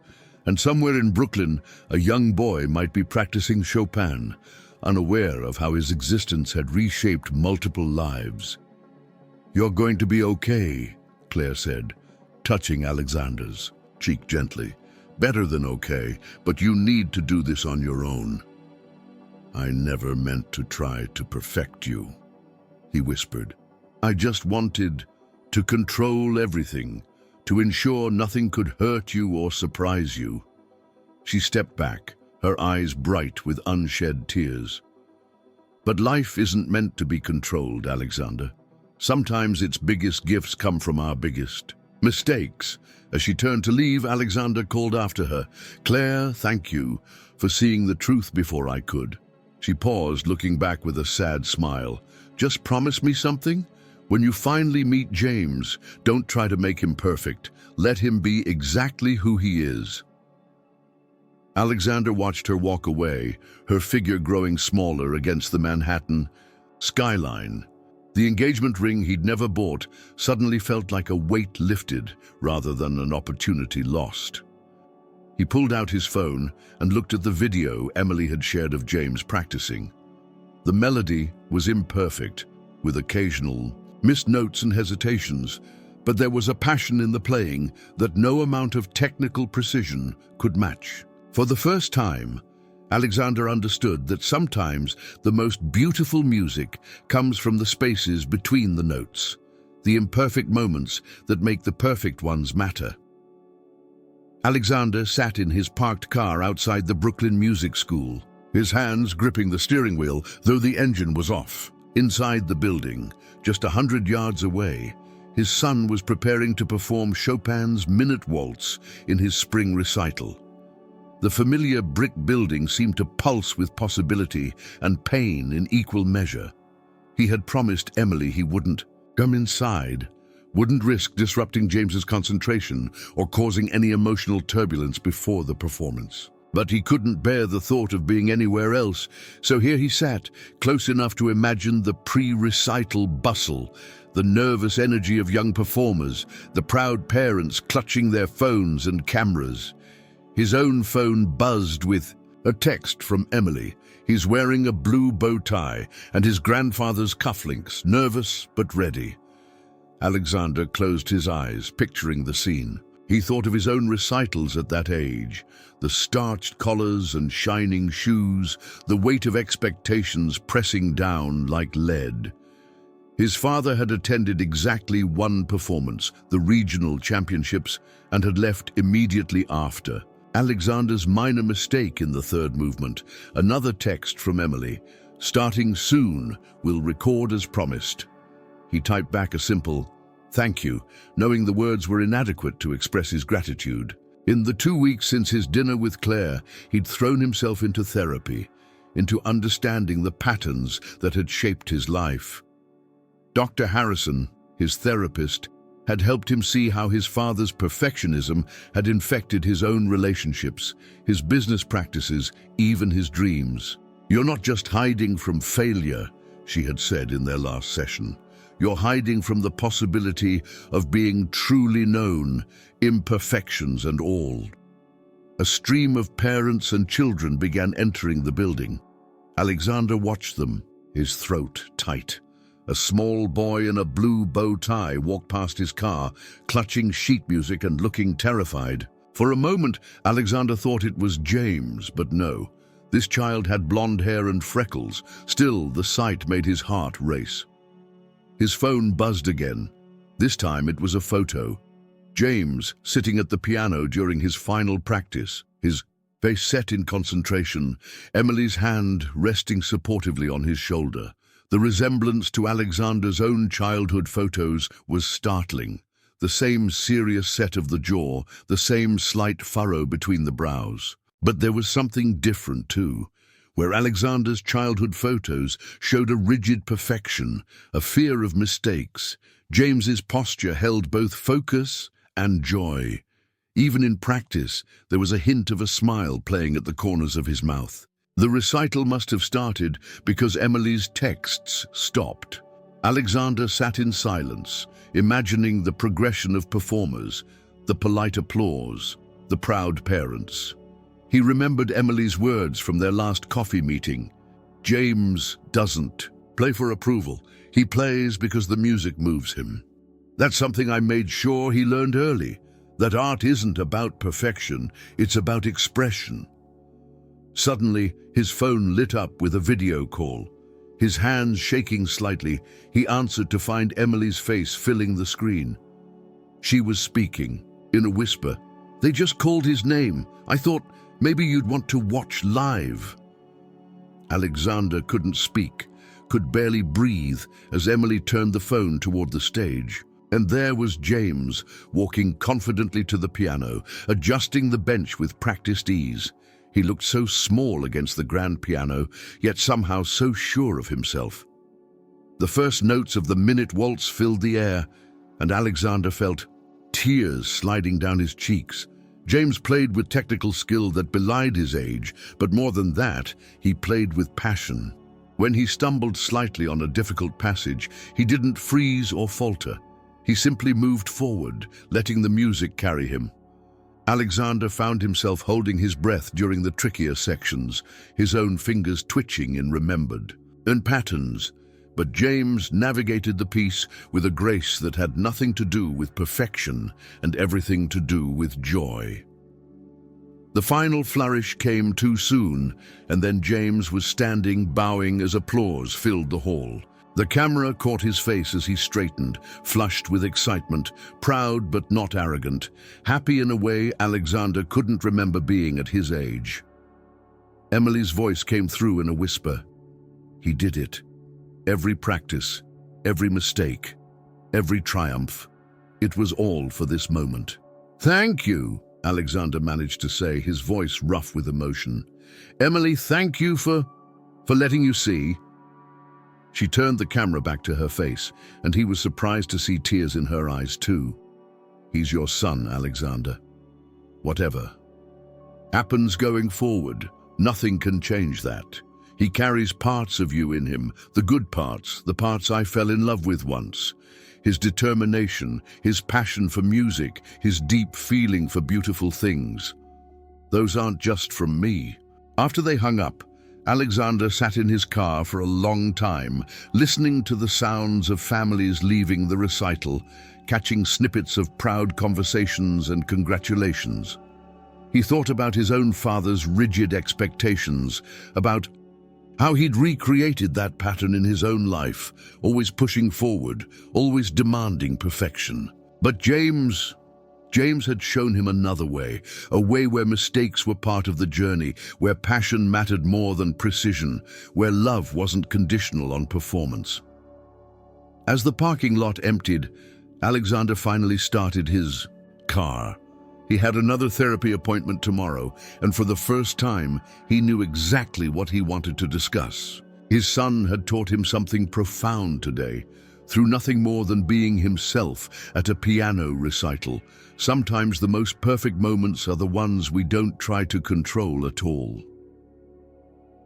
and somewhere in Brooklyn, a young boy might be practicing Chopin, unaware of how his existence had reshaped multiple lives. You're going to be okay, Claire said, touching Alexander's cheek gently. Better than okay, but you need to do this on your own. I never meant to try to perfect you, he whispered. I just wanted to control everything, to ensure nothing could hurt you or surprise you. She stepped back, her eyes bright with unshed tears. But life isn't meant to be controlled, Alexander. Sometimes its biggest gifts come from our biggest mistakes. As she turned to leave, Alexander called after her, Claire, thank you for seeing the truth before I could. She paused, looking back with a sad smile. Just promise me something? When you finally meet James, don't try to make him perfect. Let him be exactly who he is. Alexander watched her walk away, her figure growing smaller against the Manhattan skyline. The engagement ring he'd never bought suddenly felt like a weight lifted rather than an opportunity lost. He pulled out his phone and looked at the video Emily had shared of James practicing. The melody was imperfect, with occasional missed notes and hesitations, but there was a passion in the playing that no amount of technical precision could match. For the first time, Alexander understood that sometimes the most beautiful music comes from the spaces between the notes, the imperfect moments that make the perfect ones matter. Alexander sat in his parked car outside the Brooklyn Music School, his hands gripping the steering wheel, though the engine was off. Inside the building, just 100 yards away, his son was preparing to perform Chopin's Minute Waltz in his spring recital. The familiar brick building seemed to pulse with possibility and pain in equal measure. He had promised Emily he wouldn't come inside, wouldn't risk disrupting James's concentration or causing any emotional turbulence before the performance. But he couldn't bear the thought of being anywhere else, so here he sat, close enough to imagine the pre-recital bustle, the nervous energy of young performers, the proud parents clutching their phones and cameras. His own phone buzzed with a text from Emily. He's wearing a blue bow tie and his grandfather's cufflinks, nervous but ready. Alexander closed his eyes, picturing the scene. He thought of his own recitals at that age, the starched collars and shining shoes, the weight of expectations pressing down like lead. His father had attended exactly one performance, the regional championships, and had left immediately after. Alexander's minor mistake in the third movement, another text from Emily, starting soon, will record as promised. He typed back a simple, "Thank you," knowing the words were inadequate to express his gratitude. In the 2 weeks since his dinner with Claire, he'd thrown himself into therapy, into understanding the patterns that had shaped his life. Dr. Harrison, his therapist, had helped him see how his father's perfectionism had infected his own relationships, his business practices, even his dreams. "You're not just hiding from failure," she had said in their last session. "You're hiding from the possibility of being truly known, imperfections and all." A stream of parents and children began entering the building. Alexander watched them, his throat tight. A small boy in a blue bow tie walked past his car, clutching sheet music and looking terrified. For a moment, Alexander thought it was James, but no. This child had blonde hair and freckles. Still, the sight made his heart race. His phone buzzed again. This time it was a photo. James, sitting at the piano during his final practice, his face set in concentration, Emily's hand resting supportively on his shoulder. The resemblance to Alexander's own childhood photos was startling. The same serious set of the jaw, the same slight furrow between the brows. But there was something different too. Where Alexander's childhood photos showed a rigid perfection, a fear of mistakes, James's posture held both focus and joy. Even in practice, there was a hint of a smile playing at the corners of his mouth. The recital must have started because Emily's texts stopped. Alexander sat in silence, imagining the progression of performers, the polite applause, the proud parents. He remembered Emily's words from their last coffee meeting. "James doesn't play for approval. He plays because the music moves him. That's something I made sure he learned early, that art isn't about perfection, it's about expression." Suddenly, his phone lit up with a video call. His hands shaking slightly, he answered to find Emily's face filling the screen. She was speaking, in a whisper. "They just called his name. I thought maybe you'd want to watch live." Alexander couldn't speak, could barely breathe as Emily turned the phone toward the stage. And there was James, walking confidently to the piano, adjusting the bench with practiced ease. He looked so small against the grand piano, yet somehow so sure of himself. The first notes of the minute waltz filled the air, and Alexander felt tears sliding down his cheeks. James played with technical skill that belied his age, but more than that, he played with passion. When he stumbled slightly on a difficult passage, he didn't freeze or falter. He simply moved forward, letting the music carry him. Alexander found himself holding his breath during the trickier sections, his own fingers twitching in remembered and patterns. But James navigated the piece with a grace that had nothing to do with perfection and everything to do with joy. The final flourish came too soon, and then James was standing, bowing as applause filled the hall. The camera caught his face as he straightened, flushed with excitement, proud but not arrogant, happy in a way Alexander couldn't remember being at his age. Emily's voice came through in a whisper. He did it. Every practice, every mistake, every triumph. It was all for this moment. "Thank you," Alexander managed to say, his voice rough with emotion. "Emily, thank you for letting you see." She turned the camera back to her face, and he was surprised to see tears in her eyes too. "He's your son, Alexander. Whatever happens going forward, nothing can change that. He carries parts of you in him, the good parts, the parts I fell in love with once. His determination, his passion for music, his deep feeling for beautiful things. Those aren't just from me." After they hung up, Alexander sat in his car for a long time, listening to the sounds of families leaving the recital, catching snippets of proud conversations and congratulations. He thought about his own father's rigid expectations, about how he'd recreated that pattern in his own life, always pushing forward, always demanding perfection. But James had shown him another way, a way where mistakes were part of the journey, where passion mattered more than precision, where love wasn't conditional on performance. As the parking lot emptied, Alexander finally started his car. He had another therapy appointment tomorrow, and for the first time, he knew exactly what he wanted to discuss. His son had taught him something profound today. through nothing more than being himself at a piano recital. Sometimes the most perfect moments are the ones we don't try to control at all.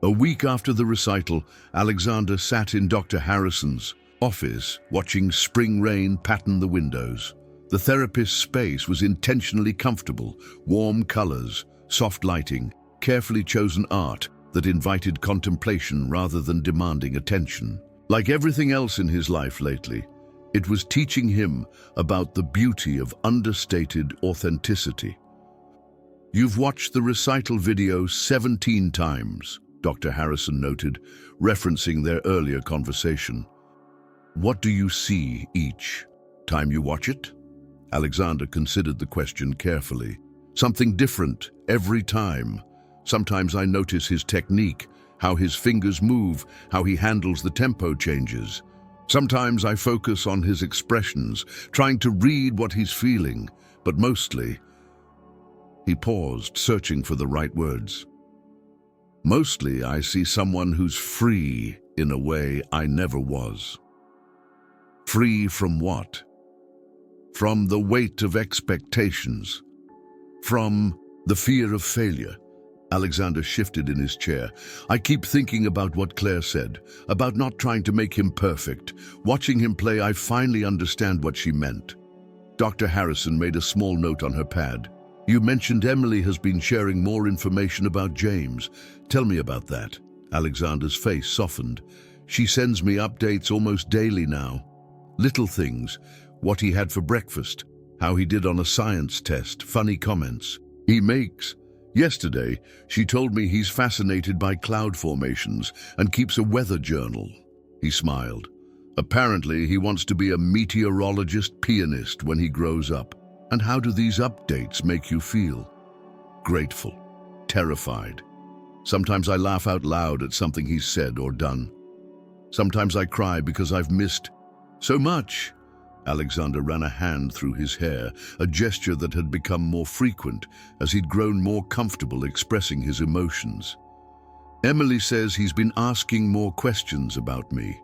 A week after the recital, Alexander sat in Dr. Harrison's office, watching spring rain pattern the windows. The therapist's space was intentionally comfortable, warm colors, soft lighting, carefully chosen art that invited contemplation rather than demanding attention. Like everything else in his life lately, it was teaching him about the beauty of understated authenticity. "You've watched the recital video 17 times, Dr. Harrison noted, referencing their earlier conversation. "What do you see each time you watch it?" Alexander considered the question carefully. "Something different every time. Sometimes I notice his technique, how his fingers move, how he handles the tempo changes. Sometimes I focus on his expressions, trying to read what he's feeling, but mostly..." He paused, searching for the right words. "Mostly I see someone who's free in a way I never was." Free from what? From the weight of expectations. From the fear of failure. Alexander shifted in his chair. "I keep thinking about what Claire said, about not trying to make him perfect. Watching him play, I finally understand what she meant." Dr. Harrison made a small note on her pad. "You mentioned Emily has been sharing more information about James. Tell me about that." Alexander's face softened. "She sends me updates almost daily now. Little things, what he had for breakfast, how he did on a science test, funny comments he makes. Yesterday, she told me he's fascinated by cloud formations and keeps a weather journal." He smiled. "Apparently, he wants to be a meteorologist pianist when he grows up. And how do these updates make you feel?" "Grateful, terrified. Sometimes I laugh out loud at something he's said or done. Sometimes I cry because I've missed so much." Alexander ran a hand through his hair, a gesture that had become more frequent as he'd grown more comfortable expressing his emotions. "Emily says he's been asking more questions about me."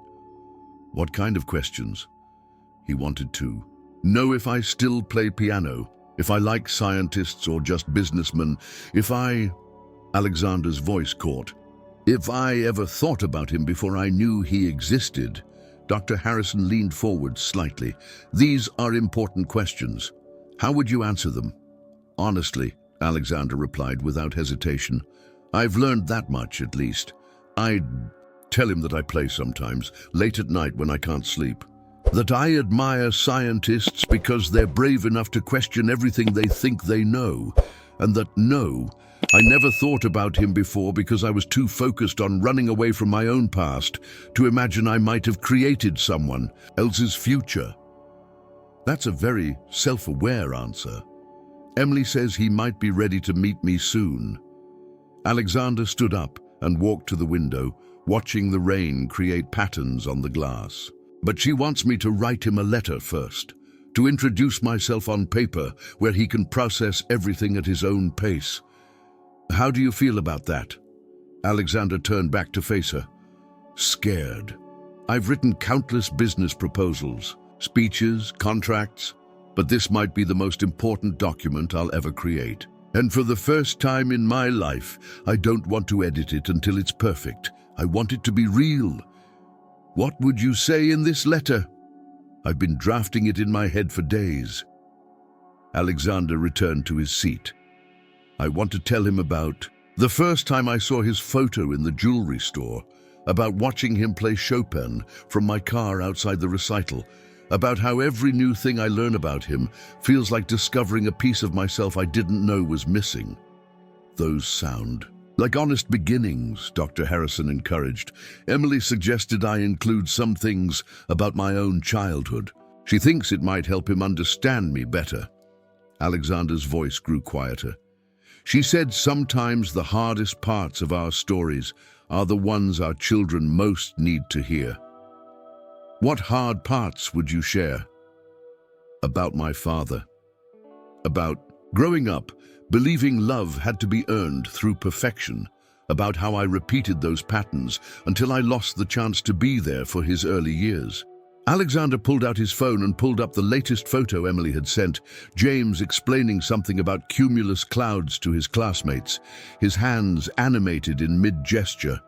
"What kind of questions?" He wanted to know if I still play piano, if I like scientists or just businessmen, if I... Alexander's voice caught. "If I ever thought about him before I knew he existed." Dr. Harrison leaned forward slightly. "These are important questions. How would you answer them?" "Honestly," Alexander replied without hesitation. "I've learned that much, at least. I'd tell him that I play sometimes, late at night when I can't sleep. That I admire scientists because they're brave enough to question everything they think they know. And that no, I never thought about him before because I was too focused on running away from my own past to imagine I might have created someone else's future." That's a very self-aware answer. "Emily says he might be ready to meet me soon." Alexander stood up and walked to the window, watching the rain create patterns on the glass. "But she wants me to write him a letter first, to introduce myself on paper where he can process everything at his own pace. How do you feel about that?" Alexander turned back to face her. "Scared. I've written countless business proposals, speeches, contracts, but this might be the most important document I'll ever create. And for the first time in my life, I don't want to edit it until it's perfect. I want it to be real. What would you say in this letter? I've been drafting it in my head for days." Alexander returned to his seat. "I want to tell him about the first time I saw his photo in the jewelry store, about watching him play Chopin from my car outside the recital, about how every new thing I learn about him feels like discovering a piece of myself I didn't know was missing." "Those sound like honest beginnings," Dr. Harrison encouraged. "Emily suggested I include some things about my own childhood. She thinks it might help him understand me better." Alexander's voice grew quieter. "She said sometimes the hardest parts of our stories are the ones our children most need to hear." "What hard parts would you share?" "About my father. About growing up, believing love had to be earned through perfection. About how I repeated those patterns until I lost the chance to be there for his early years. Alexander pulled out his phone and pulled up the latest photo Emily had sent, James explaining something about cumulus clouds to his classmates, his hands animated in mid-gesture.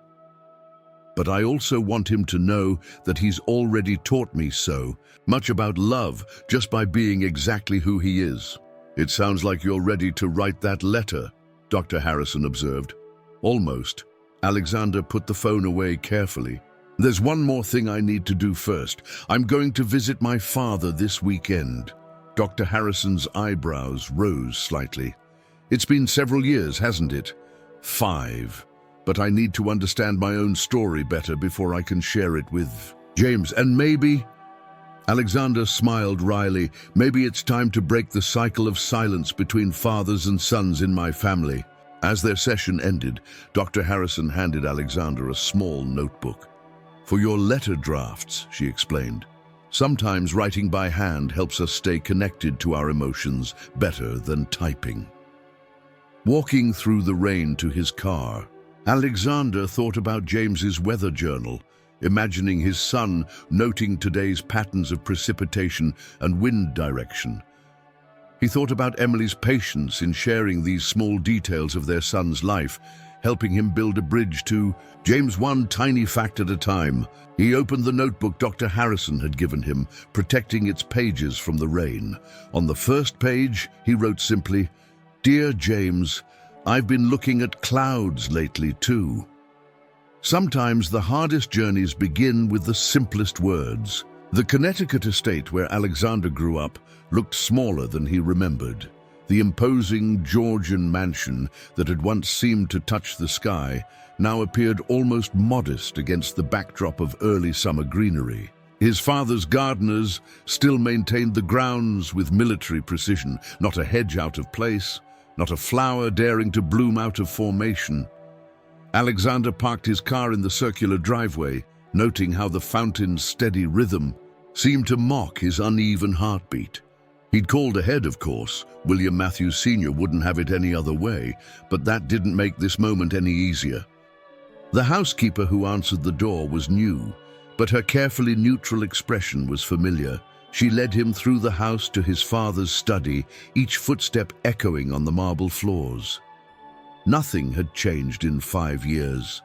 But I also want him to know that he's already taught me so much about love just by being exactly who he is. It sounds like you're ready to write that letter, Dr. Harrison observed. Almost. Alexander put the phone away carefully. There's one more thing I need to do first. I'm going to visit my father this weekend. Dr. Harrison's eyebrows rose slightly. It's been several years, hasn't it? 5. But I need to understand my own story better before I can share it with James. And maybe... Alexander smiled wryly. Maybe it's time to break the cycle of silence between fathers and sons in my family. As their session ended, Dr. Harrison handed Alexander a small notebook. For your letter drafts, she explained. Sometimes writing by hand helps us stay connected to our emotions better than typing. Walking through the rain to his car, Alexander thought about James's weather journal, imagining his son noting today's patterns of precipitation and wind direction. He thought about Emily's patience in sharing these small details of their son's life, helping him build a bridge to James one tiny fact at a time. He opened the notebook Dr. Harrison had given him, protecting its pages from the rain. On the first page, he wrote simply, "Dear James, I've been looking at clouds lately too." Sometimes the hardest journeys begin with the simplest words. The Connecticut estate where Alexander grew up looked smaller than he remembered. The imposing Georgian mansion that had once seemed to touch the sky now appeared almost modest against the backdrop of early summer greenery. His father's gardeners still maintained the grounds with military precision, not a hedge out of place, not a flower daring to bloom out of formation. Alexander parked his car in the circular driveway, noting how the fountain's steady rhythm seemed to mock his uneven heartbeat. He'd called ahead, of course. William Matthews Sr. wouldn't have it any other way, but that didn't make this moment any easier. The housekeeper who answered the door was new, but her carefully neutral expression was familiar. She led him through the house to his father's study, each footstep echoing on the marble floors. Nothing had changed in 5 years.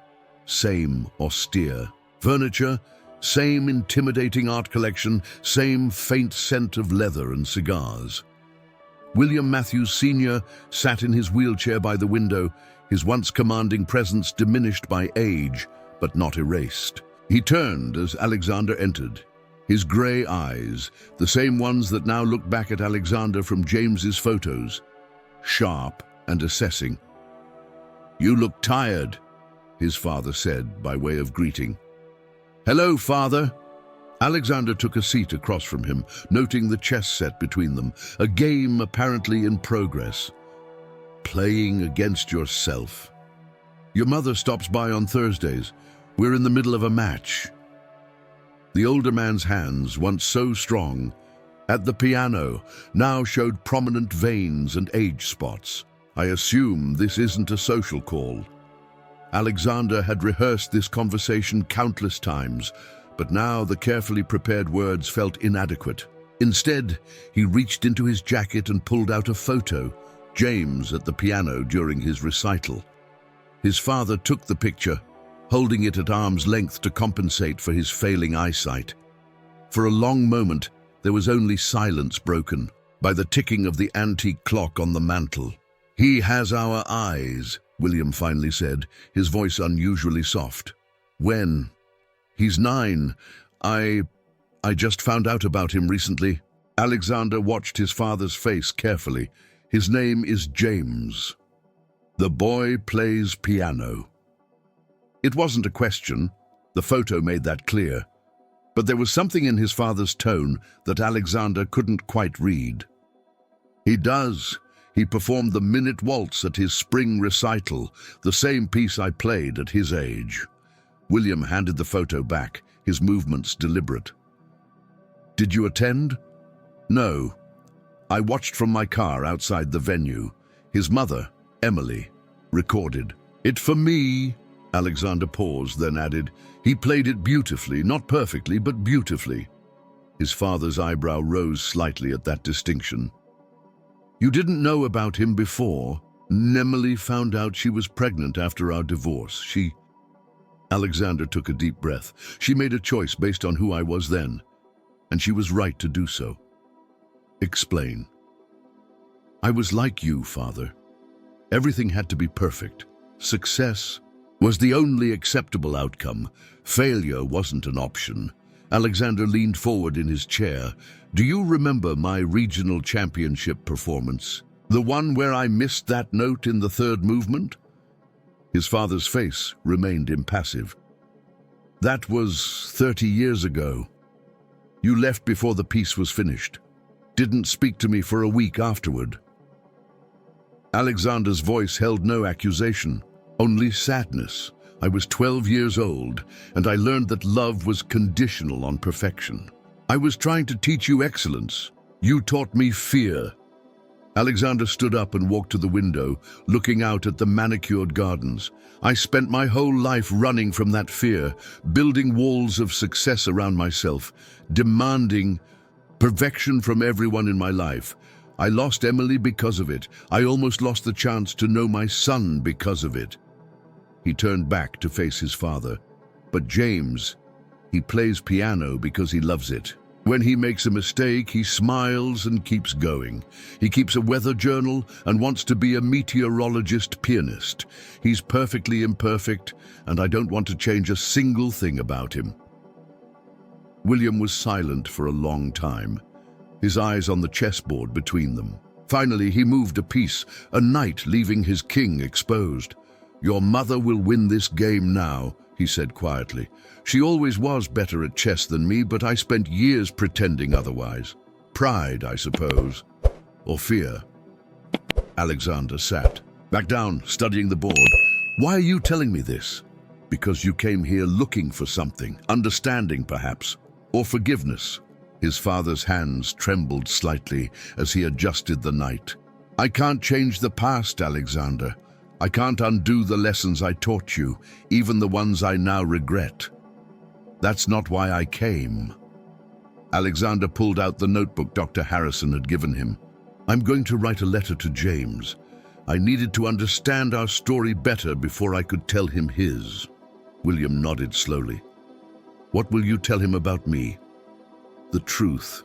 Same austere furniture, same intimidating art collection, same faint scent of leather and cigars. William Matthews Sr. sat in his wheelchair by the window, his once commanding presence diminished by age, but not erased. He turned as Alexander entered. His grey eyes, the same ones that now looked back at Alexander from James's photos, sharp and assessing. "You look tired," his father said by way of greeting. "Hello, Father." Alexander took a seat across from him, noting the chess set between them, a game apparently in progress. "Playing against yourself. Your mother stops by on Thursdays. We're in the middle of a match." The older man's hands, once so strong, at the piano, now showed prominent veins and age spots. "I assume this isn't a social call." Alexander had rehearsed this conversation countless times, but now the carefully prepared words felt inadequate. Instead, he reached into his jacket and pulled out a photo, James at the piano during his recital. His father took the picture, holding it at arm's length to compensate for his failing eyesight. For a long moment, there was only silence broken by the ticking of the antique clock on the mantel. "He has our eyes," William finally said, his voice unusually soft. "When?" "He's 9. I just found out about him recently." Alexander watched his father's face carefully. "His name is James. The boy plays piano." It wasn't a question. The photo made that clear. But there was something in his father's tone that Alexander couldn't quite read. "He does. He performed the Minute Waltz at his spring recital, the same piece I played at his age." William handed the photo back, his movements deliberate. "Did you attend?" "No. I watched from my car outside the venue. His mother, Emily, recorded it for me." Alexander paused, then added, "He played it beautifully, not perfectly, but beautifully." His father's eyebrow rose slightly at that distinction. You didn't know about him before. Emily found out she was pregnant after our divorce. Alexander took a deep breath. She made a choice based on who I was then, and she was right to do so. Explain. I was like you, Father. Everything had to be perfect. Success was the only acceptable outcome. Failure wasn't an option. Alexander leaned forward in his chair. Do you remember my regional championship performance? The one where I missed that note in the third movement? His father's face remained impassive. That was 30 years ago. You left before the piece was finished. Didn't speak to me for a week afterward. Alexander's voice held no accusation, only sadness. I was 12 years old, and I learned that love was conditional on perfection. I was trying to teach you excellence. You taught me fear. Alexander stood up and walked to the window, looking out at the manicured gardens. I spent my whole life running from that fear, building walls of success around myself, demanding perfection from everyone in my life. I lost Emily because of it. I almost lost the chance to know my son because of it. He turned back to face his father. But James, he plays piano because he loves it. When he makes a mistake, he smiles and keeps going. He keeps a weather journal and wants to be a meteorologist pianist. He's perfectly imperfect, and I don't want to change a single thing about him. William was silent for a long time, his eyes on the chessboard between them. Finally, he moved a piece, a knight leaving his king exposed. Your mother will win this game now, he said quietly. She always was better at chess than me, but I spent years pretending otherwise. Pride, I suppose. Or fear. Alexander sat back down, studying the board. Why are you telling me this? Because you came here looking for something, understanding perhaps, or forgiveness. His father's hands trembled slightly as he adjusted the knight. I can't change the past, Alexander. I can't undo the lessons I taught you, even the ones I now regret. That's not why I came. Alexander pulled out the notebook Dr. Harrison had given him. I'm going to write a letter to James. I needed to understand our story better before I could tell him his. William nodded slowly. What will you tell him about me? The truth,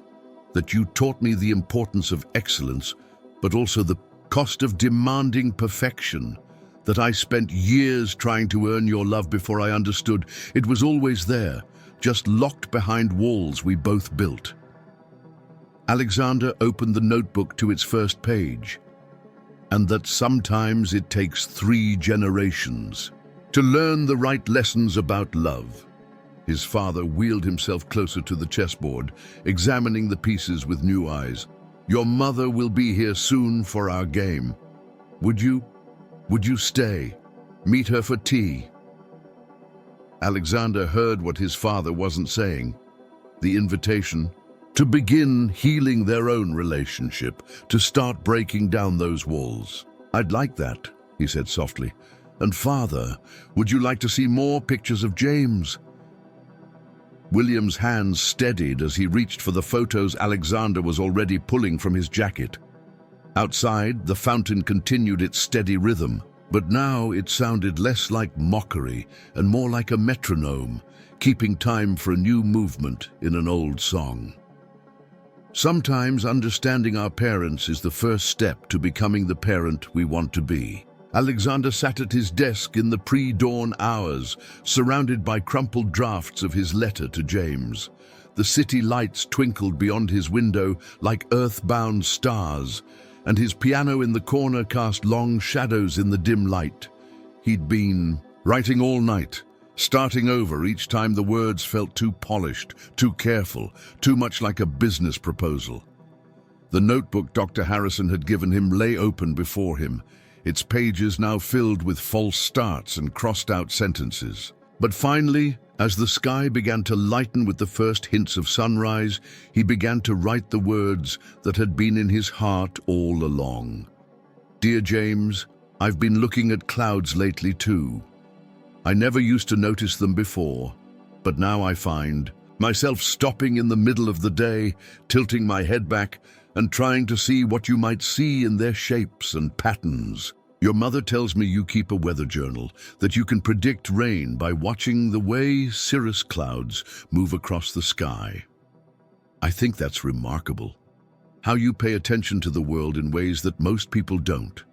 that you taught me the importance of excellence, but also the cost of demanding perfection, that I spent years trying to earn your love before I understood it was always there, just locked behind walls we both built. Alexander opened the notebook to its first page, and that sometimes it takes 3 generations to learn the right lessons about love. His father wheeled himself closer to the chessboard, examining the pieces with new eyes. Your mother will be here soon for our game. Would you stay? Meet her for tea? Alexander heard what his father wasn't saying. The invitation to begin healing their own relationship, to start breaking down those walls. I'd like that, he said softly. And Father, would you like to see more pictures of James? William's hands steadied as he reached for the photos Alexander was already pulling from his jacket. Outside, the fountain continued its steady rhythm, but now it sounded less like mockery and more like a metronome, keeping time for a new movement in an old song. Sometimes understanding our parents is the first step to becoming the parent we want to be. Alexander sat at his desk in the pre-dawn hours, surrounded by crumpled drafts of his letter to James. The city lights twinkled beyond his window like earthbound stars, and his piano in the corner cast long shadows in the dim light. He'd been writing all night, starting over each time the words felt too polished, too careful, too much like a business proposal. The notebook Dr. Harrison had given him lay open before him, its pages now filled with false starts and crossed-out sentences. But finally, as the sky began to lighten with the first hints of sunrise, he began to write the words that had been in his heart all along. Dear James, I've been looking at clouds lately too. I never used to notice them before, but now I find myself stopping in the middle of the day, tilting my head back, and trying to see what you might see in their shapes and patterns. Your mother tells me you keep a weather journal, that you can predict rain by watching the way cirrus clouds move across the sky. I think that's remarkable. How you pay attention to the world in ways that most people don't.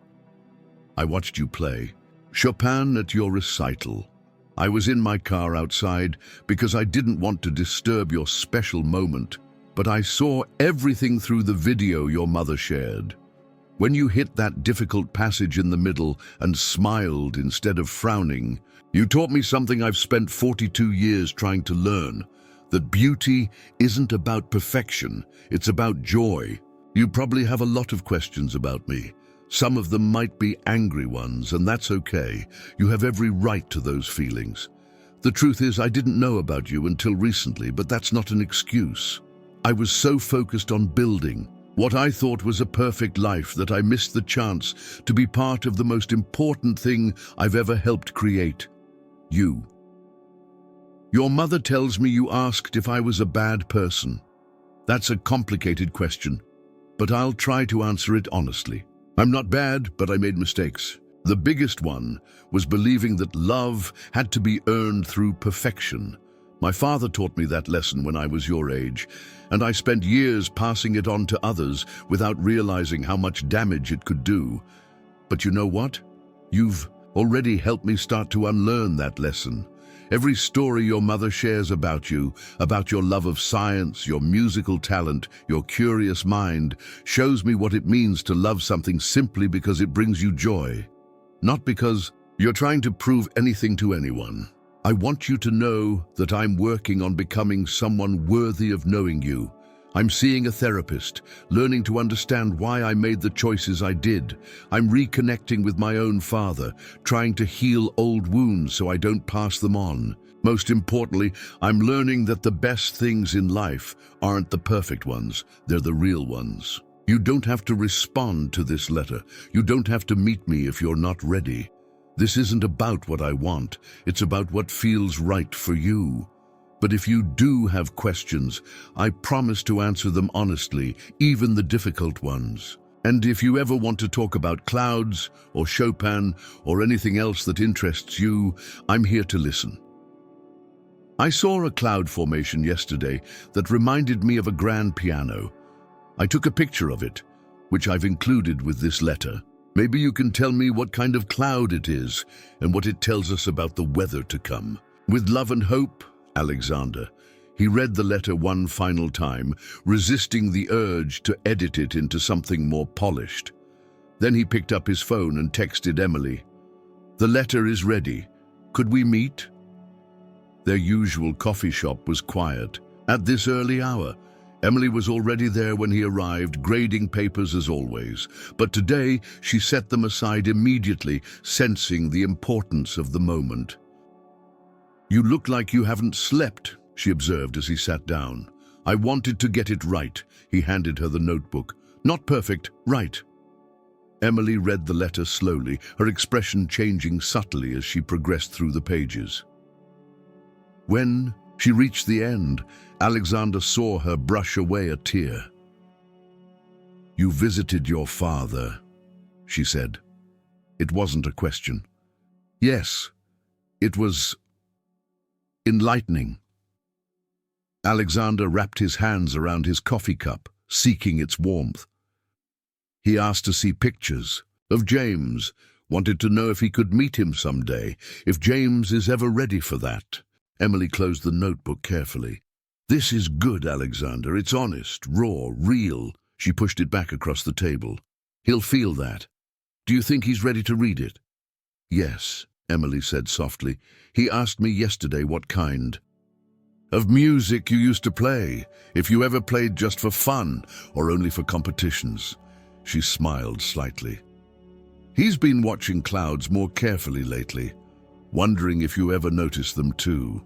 I watched you play Chopin at your recital. I was in my car outside because I didn't want to disturb your special moment, but I saw everything through the video your mother shared. When you hit that difficult passage in the middle and smiled instead of frowning, you taught me something I've spent 42 years trying to learn, that beauty isn't about perfection, it's about joy. You probably have a lot of questions about me. Some of them might be angry ones, and that's okay. You have every right to those feelings. The truth is, I didn't know about you until recently, but that's not an excuse. I was so focused on building what I thought was a perfect life that I missed the chance to be part of the most important thing I've ever helped create. You. Your mother tells me you asked if I was a bad person. That's a complicated question, but I'll try to answer it honestly. I'm not bad, but I made mistakes. The biggest one was believing that love had to be earned through perfection. My father taught me that lesson when I was your age, and I spent years passing it on to others without realizing how much damage it could do. But you know what? You've already helped me start to unlearn that lesson. Every story your mother shares about you, about your love of science, your musical talent, your curious mind, shows me what it means to love something simply because it brings you joy. Not because you're trying to prove anything to anyone. I want you to know that I'm working on becoming someone worthy of knowing you. I'm seeing a therapist, learning to understand why I made the choices I did. I'm reconnecting with my own father, trying to heal old wounds so I don't pass them on. Most importantly, I'm learning that the best things in life aren't the perfect ones, they're the real ones. You don't have to respond to this letter. You don't have to meet me if you're not ready. This isn't about what I want, it's about what feels right for you. But if you do have questions, I promise to answer them honestly, even the difficult ones. And if you ever want to talk about clouds, or Chopin, or anything else that interests you, I'm here to listen. I saw a cloud formation yesterday that reminded me of a grand piano. I took a picture of it, which I've included with this letter. Maybe you can tell me what kind of cloud it is, and what it tells us about the weather to come. With love and hope, Alexander. He read the letter one final time, resisting the urge to edit it into something more polished. Then he picked up his phone and texted Emily. "The letter is ready. Could we meet?" Their usual coffee shop was quiet. At this early hour, Emily was already there when he arrived, grading papers as always. But today, she set them aside immediately, sensing the importance of the moment. "You look like you haven't slept," she observed as he sat down. "I wanted to get it right." He handed her the notebook. "Not perfect, right." Emily read the letter slowly, her expression changing subtly as she progressed through the pages. When she reached the end, Alexander saw her brush away a tear. "You visited your father," she said. It wasn't a question. Yes, it was enlightening. Alexander wrapped his hands around his coffee cup, seeking its warmth. He asked to see pictures of James, wanted to know if he could meet him someday, if James is ever ready for that. Emily closed the notebook carefully. "This is good, Alexander. It's honest, raw, real." She pushed it back across the table. "He'll feel that. Do you think he's ready to read it?" "Yes," Emily said softly. "He asked me yesterday what kind of music you used to play, if you ever played just for fun or only for competitions." She smiled slightly. "He's been watching clouds more carefully lately, wondering if you ever noticed them too."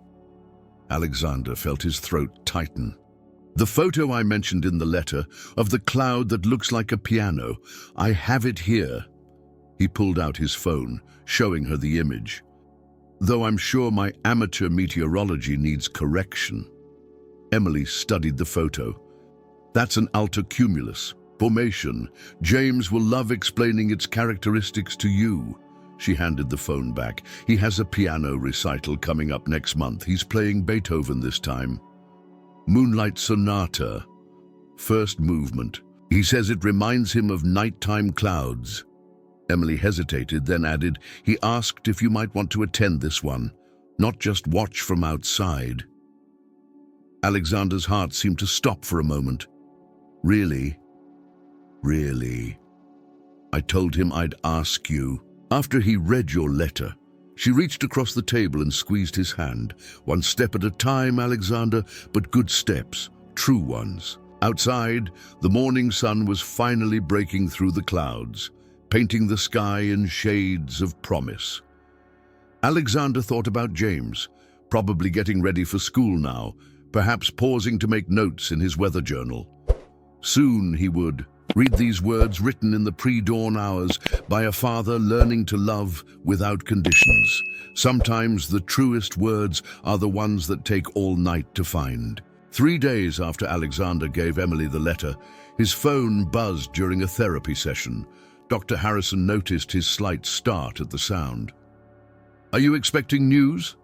Alexander felt his throat tighten. "The photo I mentioned in the letter, of the cloud that looks like a piano, I have it here." He pulled out his phone, showing her the image. "Though I'm sure my amateur meteorology needs correction." Emily studied the photo. That's an altocumulus formation. James will love explaining its characteristics to you. She handed the phone back. He has a piano recital coming up next month. He's playing Beethoven this time. Moonlight Sonata, first movement. He says it reminds him of nighttime clouds. Emily hesitated, then added, he asked if you might want to attend this one, not just watch from outside. Alexander's heart seemed to stop for a moment. Really? Really? I told him I'd ask you. After he read your letter, she reached across the table and squeezed his hand. One step at a time, Alexander, but good steps, true ones. Outside, the morning sun was finally breaking through the clouds, painting the sky in shades of promise. Alexander thought about James, probably getting ready for school now, perhaps pausing to make notes in his weather journal. Soon he would read these words written in the pre-dawn hours by a father learning to love without conditions. Sometimes the truest words are the ones that take all night to find. 3 days after Alexander gave Emily the letter, his phone buzzed during a therapy session. Dr. Harrison noticed his slight start at the sound. Are you expecting news?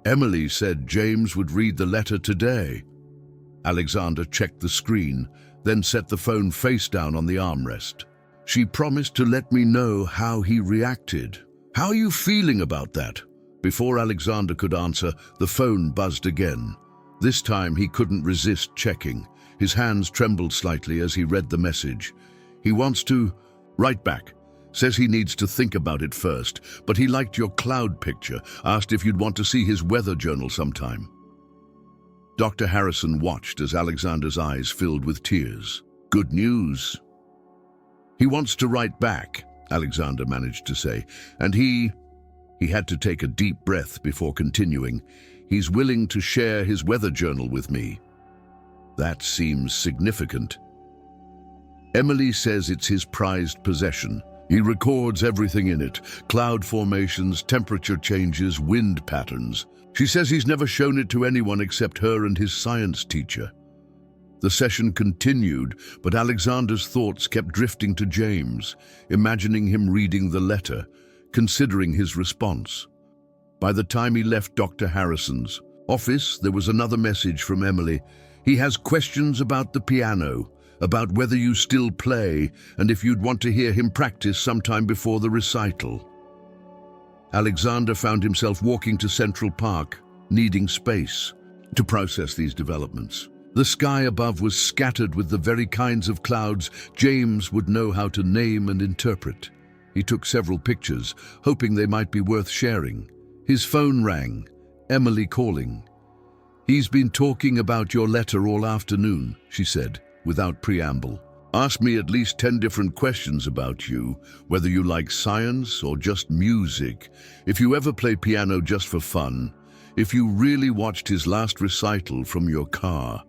Emily said James would read the letter today. Alexander checked the screen, then set the phone face down on the armrest. She promised to let me know how he reacted. How are you feeling about that? Before Alexander could answer, the phone buzzed again. This time he couldn't resist checking. His hands trembled slightly as he read the message. He wants to write back. Says he needs to think about it first, but he liked your cloud picture, asked if you'd want to see his weather journal sometime. Dr. Harrison watched as Alexander's eyes filled with tears. Good news. He wants to write back, Alexander managed to say, and he had to take a deep breath before continuing. He's willing to share his weather journal with me. That seems significant. Emily says it's his prized possession. He records everything in it, cloud formations, temperature changes, wind patterns. She says he's never shown it to anyone except her and his science teacher. The session continued, but Alexander's thoughts kept drifting to James, imagining him reading the letter, considering his response. By the time he left Dr. Harrison's office, there was another message from Emily. He has questions about the piano, about whether you still play, and if you'd want to hear him practice sometime before the recital. Alexander found himself walking to Central Park, needing space to process these developments. The sky above was scattered with the very kinds of clouds James would know how to name and interpret. He took several pictures, hoping they might be worth sharing. His phone rang, Emily calling. He's been talking about your letter all afternoon, she said, without preamble. Asked me at least 10 different questions about you, whether you like science or just music, if you ever play piano just for fun, if you really watched his last recital from your car.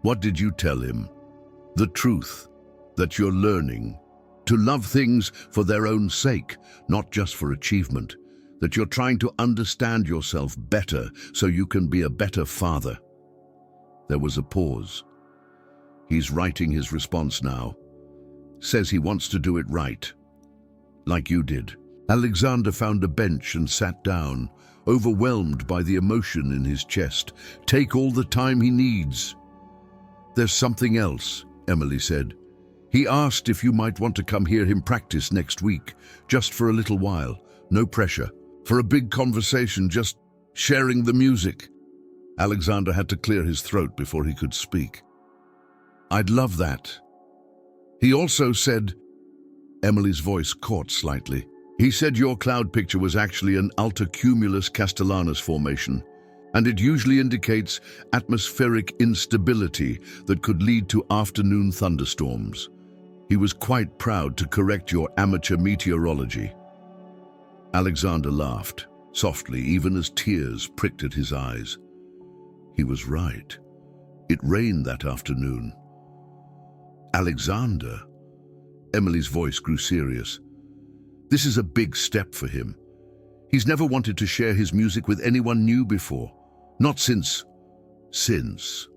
What did you tell him? The truth, that you're learning to love things for their own sake, not just for achievement, that you're trying to understand yourself better so you can be a better father. There was a pause. He's writing his response now. Says he wants to do it right. Like you did. Alexander found a bench and sat down, overwhelmed by the emotion in his chest. Take all the time he needs. There's something else, Emily said. He asked if you might want to come hear him practice next week, just for a little while, no pressure. For a big conversation, just sharing the music. Alexander had to clear his throat before he could speak. I'd love that. He also said, Emily's voice caught slightly. He said your cloud picture was actually an altocumulus castellanus formation, and it usually indicates atmospheric instability that could lead to afternoon thunderstorms. He was quite proud to correct your amateur meteorology. Alexander laughed, softly, even as tears pricked at his eyes. He was right. It rained that afternoon. Alexander, Emily's voice grew serious. This is a big step for him. He's never wanted to share his music with anyone new before. Not since Since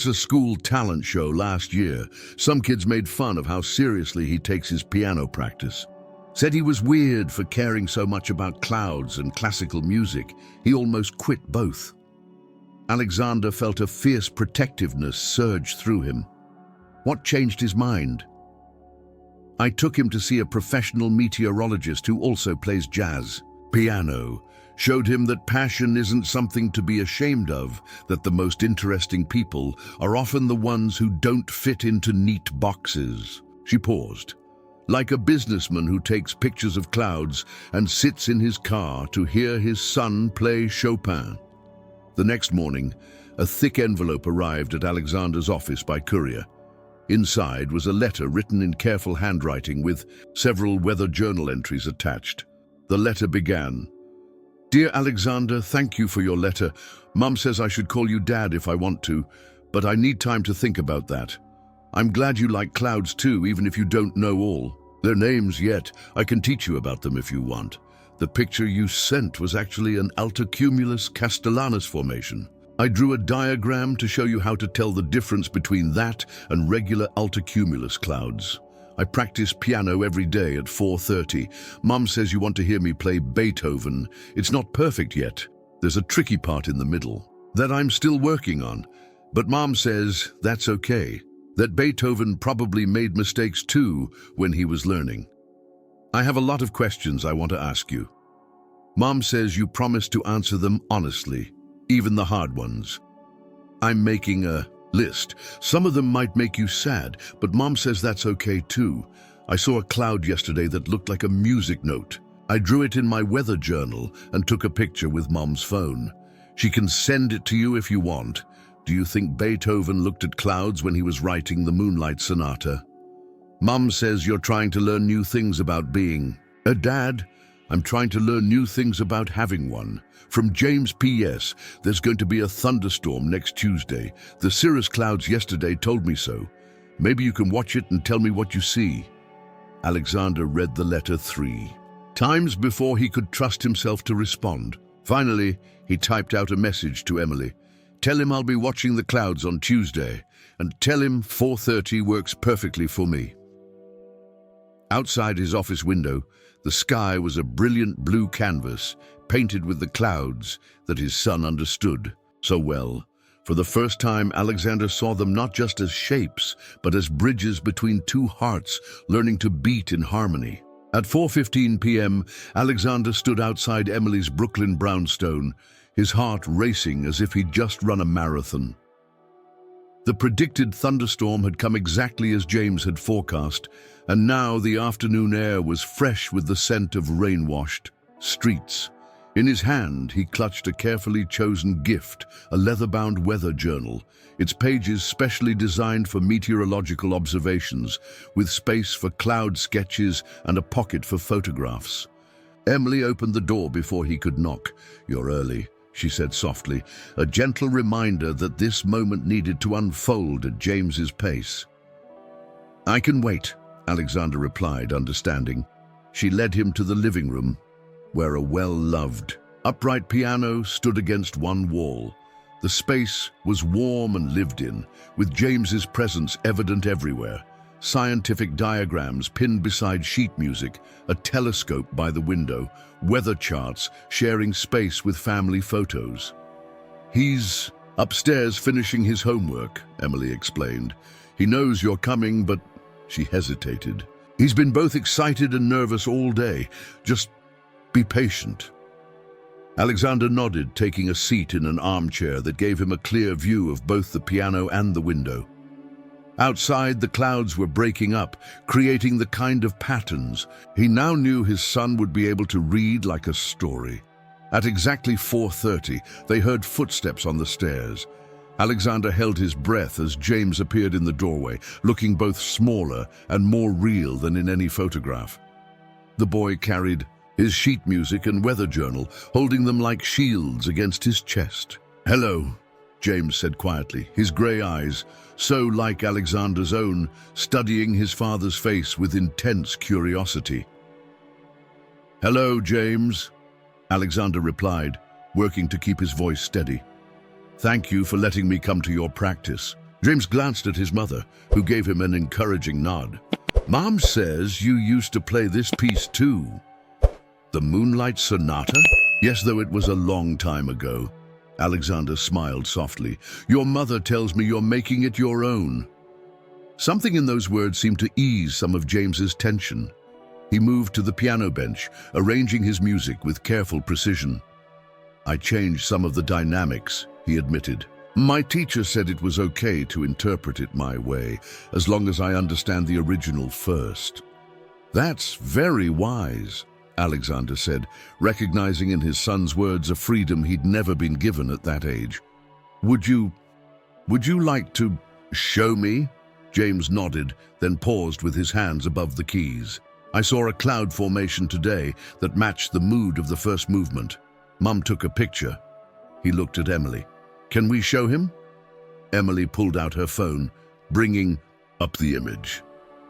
a school talent show last year, some kids made fun of how seriously he takes his piano practice. Said he was weird for caring so much about clouds and classical music. He almost quit both. Alexander felt a fierce protectiveness surge through him. What changed his mind? I took him to see a professional meteorologist who also plays jazz. Piano. Showed him that passion isn't something to be ashamed of, that the most interesting people are often the ones who don't fit into neat boxes. She paused. Like a businessman who takes pictures of clouds and sits in his car to hear his son play Chopin. The next morning, a thick envelope arrived at Alexander's office by courier. Inside was a letter written in careful handwriting with several weather journal entries attached. The letter began, "Dear Alexander, thank you for your letter. Mum says I should call you Dad if I want to, but I need time to think about that. I'm glad you like clouds too, even if you don't know all. Their names yet. I can teach you about them if you want. The picture you sent was actually an altocumulus castellanus formation. I drew a diagram to show you how to tell the difference between that and regular altocumulus clouds. I practice piano every day at 4:30. Mum says you want to hear me play Beethoven. It's not perfect yet. There's a tricky part in the middle that I'm still working on. But Mom says that's okay, that Beethoven probably made mistakes too when he was learning. I have a lot of questions I want to ask you. Mom says you promised to answer them honestly, even the hard ones. I'm making a list. Some of them might make you sad, but Mom says that's okay too. I saw a cloud yesterday that looked like a music note. I drew it in my weather journal and took a picture with Mom's phone. She can send it to you if you want. Do you think Beethoven looked at clouds when he was writing the Moonlight Sonata? Mom says you're trying to learn new things about being a dad. I'm trying to learn new things about having one. From James P.S. There's going to be a thunderstorm next Tuesday. The cirrus clouds yesterday told me so. Maybe you can watch it and tell me what you see. Alexander read the letter 3 times before he could trust himself to respond. Finally, he typed out a message to Emily. Tell him I'll be watching the clouds on Tuesday, and tell him 4:30 works perfectly for me. Outside his office window, the sky was a brilliant blue canvas, painted with the clouds that his son understood so well. For the first time, Alexander saw them not just as shapes, but as bridges between two hearts, learning to beat in harmony. At 4:15 p.m., Alexander stood outside Emily's Brooklyn brownstone, his heart racing as if he'd just run a marathon. The predicted thunderstorm had come exactly as James had forecast, and now the afternoon air was fresh with the scent of rain-washed streets. In his hand, he clutched a carefully chosen gift, a leather-bound weather journal, its pages specially designed for meteorological observations, with space for cloud sketches and a pocket for photographs. Emily opened the door before he could knock. "You're early," she said softly, a gentle reminder that this moment needed to unfold at James's pace. "I can wait," Alexander replied, understanding. She led him to the living room, where a well-loved, upright piano stood against one wall. The space was warm and lived in, with James's presence evident everywhere. Scientific diagrams pinned beside sheet music, a telescope by the window, weather charts sharing space with family photos. "He's upstairs finishing his homework," Emily explained. "He knows you're coming, but..." She hesitated. "He's been both excited and nervous all day. Just be patient." Alexander nodded, taking a seat in an armchair that gave him a clear view of both the piano and the window. Outside, the clouds were breaking up, creating the kind of patterns he now knew his son would be able to read like a story. At exactly 4:30, they heard footsteps on the stairs. Alexander held his breath as James appeared in the doorway, looking both smaller and more real than in any photograph. The boy carried his sheet music and weather journal, holding them like shields against his chest. "Hello," James said quietly, his grey eyes, so like Alexander's own, studying his father's face with intense curiosity. "Hello, James," Alexander replied, working to keep his voice steady. Thank you for letting me come to your practice. James glanced at his mother, who gave him an encouraging nod. Mom says you used to play this piece too. The Moonlight Sonata? Yes, though it was a long time ago. Alexander smiled softly. Your mother tells me you're making it your own. Something in those words seemed to ease some of James's tension. He moved to the piano bench, arranging his music with careful precision. I changed some of the dynamics, he admitted. My teacher said it was okay to interpret it my way, as long as I understand the original first. That's very wise, Alexander said, recognizing in his son's words a freedom he'd never been given at that age. Would you like to show me? James nodded, then paused with his hands above the keys. I saw a cloud formation today that matched the mood of the first movement. Mum took a picture. He looked at Emily. Can we show him? Emily pulled out her phone, bringing up the image.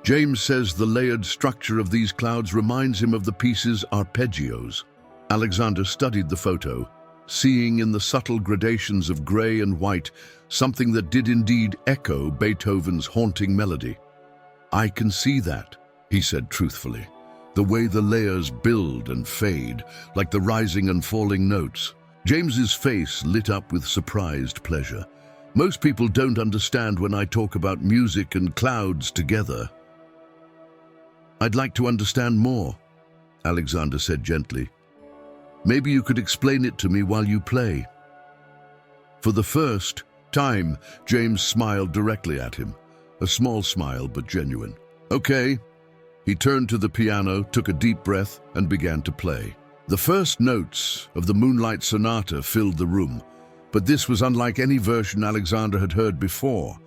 James says the layered structure of these clouds reminds him of the piece's arpeggios. Alexander studied the photo, seeing in the subtle gradations of grey and white something that did indeed echo Beethoven's haunting melody. I can see that, he said truthfully. The way the layers build and fade, like the rising and falling notes. James's face lit up with surprised pleasure. Most people don't understand when I talk about music and clouds together. I'd like to understand more, Alexander said gently. Maybe you could explain it to me while you play. For the first time, James smiled directly at him. A small smile, but genuine. Okay. He turned to the piano, took a deep breath, and began to play. The first notes of the Moonlight Sonata filled the room, but this was unlike any version Alexander had heard before.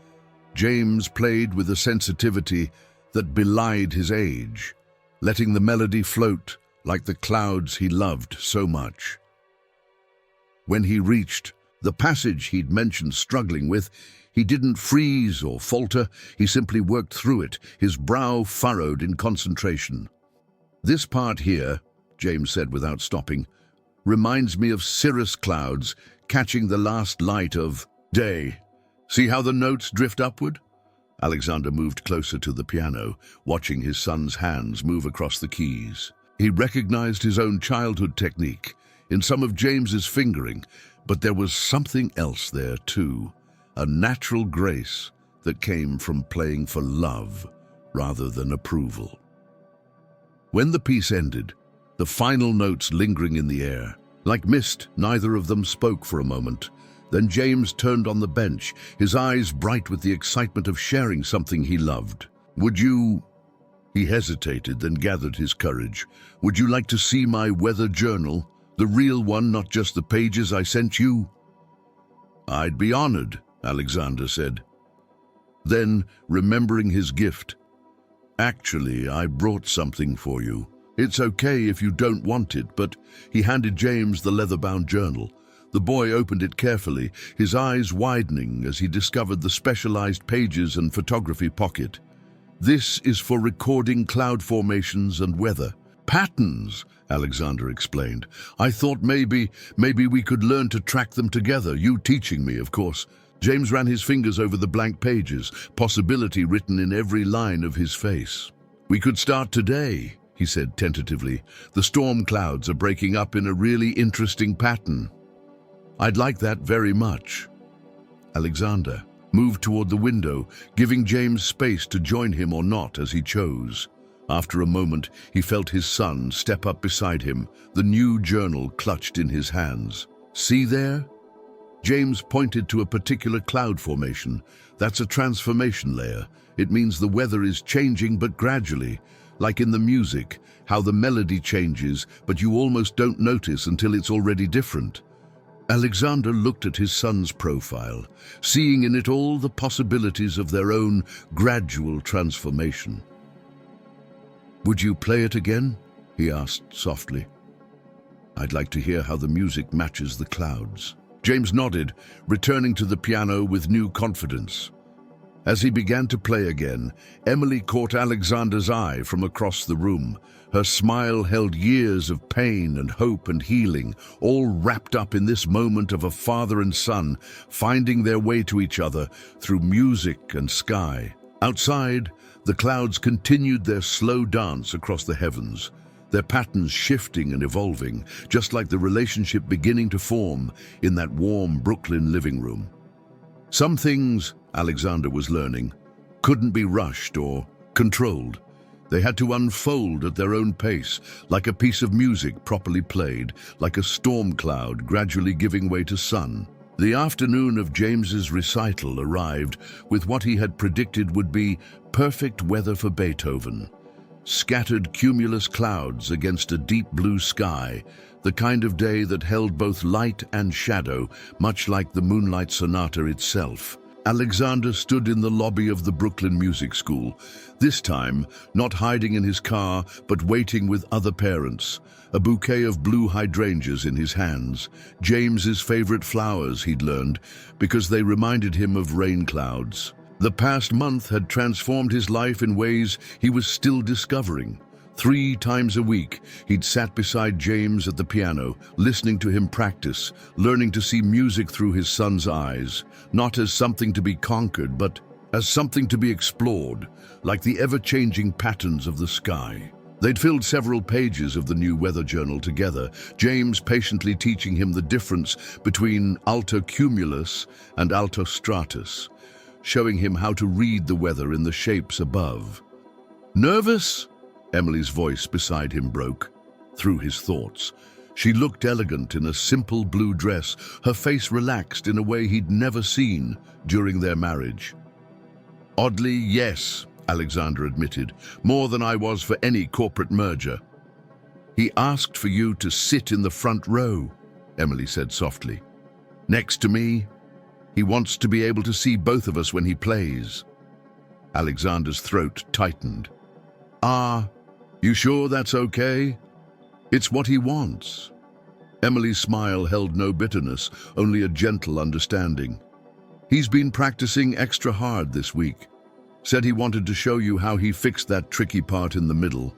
James played with a sensitivity that belied his age, letting the melody float like the clouds he loved so much. When he reached the passage he'd mentioned struggling with, he didn't freeze or falter, he simply worked through it, his brow furrowed in concentration. This part here, James said without stopping, reminds me of cirrus clouds catching the last light of day. See how the notes drift upward? Alexander moved closer to the piano, watching his son's hands move across the keys. He recognized his own childhood technique in some of James's fingering, but there was something else there too, a natural grace that came from playing for love rather than approval. When the piece ended, the final notes lingering in the air, like mist, neither of them spoke for a moment. Then James turned on the bench, his eyes bright with the excitement of sharing something he loved. Would you... He hesitated, then gathered his courage. Would you like to see my weather journal? The real one, not just the pages I sent you? I'd be honored, Alexander said. Then, remembering his gift, actually, I brought something for you. It's okay if you don't want it, but he handed James the leather-bound journal. The boy opened it carefully, his eyes widening as he discovered the specialized pages and photography pocket. This is for recording cloud formations and weather. Patterns, Alexander explained. I thought maybe we could learn to track them together, you teaching me, of course. James ran his fingers over the blank pages, possibility written in every line of his face. We could start today, he said tentatively. The storm clouds are breaking up in a really interesting pattern. I'd like that very much. Alexander moved toward the window, giving James space to join him or not as he chose. After a moment, he felt his son step up beside him, the new journal clutched in his hands. See there? James pointed to a particular cloud formation. That's a transformation layer. It means the weather is changing, but gradually. Like in the music, how the melody changes, but you almost don't notice until it's already different. Alexander looked at his son's profile, seeing in it all the possibilities of their own gradual transformation. Would you play it again? He asked softly. I'd like to hear how the music matches the clouds. James nodded, returning to the piano with new confidence. As he began to play again, Emily caught Alexander's eye from across the room. Her smile held years of pain and hope and healing, all wrapped up in this moment of a father and son finding their way to each other through music and sky. Outside, the clouds continued their slow dance across the heavens, their patterns shifting and evolving, just like the relationship beginning to form in that warm Brooklyn living room. Some things, Alexander was learning, couldn't be rushed or controlled. They had to unfold at their own pace, like a piece of music properly played, like a storm cloud gradually giving way to sun. The afternoon of James's recital arrived with what he had predicted would be perfect weather for Beethoven. Scattered cumulus clouds against a deep blue sky, the kind of day that held both light and shadow, much like the Moonlight Sonata itself. Alexander stood in the lobby of the Brooklyn Music School, this time not hiding in his car but waiting with other parents, a bouquet of blue hydrangeas in his hands, James's favorite flowers, he'd learned, because they reminded him of rain clouds. The past month had transformed his life in ways he was still discovering. 3 times a week, he'd sat beside James at the piano, listening to him practice, learning to see music through his son's eyes, not as something to be conquered, but as something to be explored, like the ever-changing patterns of the sky. They'd filled several pages of the new weather journal together, James patiently teaching him the difference between altocumulus and altostratus, showing him how to read the weather in the shapes above. "Nervous?" Emily's voice beside him broke through his thoughts. She looked elegant in a simple blue dress, her face relaxed in a way he'd never seen during their marriage. "Oddly, yes," Alexander admitted, "more than I was for any corporate merger." "He asked for you to sit in the front row," Emily said softly. "Next to me. He wants to be able to see both of us when he plays." Alexander's throat tightened. "Ah, you sure that's okay? It's what he wants." Emily's smile held no bitterness, only a gentle understanding. "He's been practicing extra hard this week. Said he wanted to show you how he fixed that tricky part in the middle."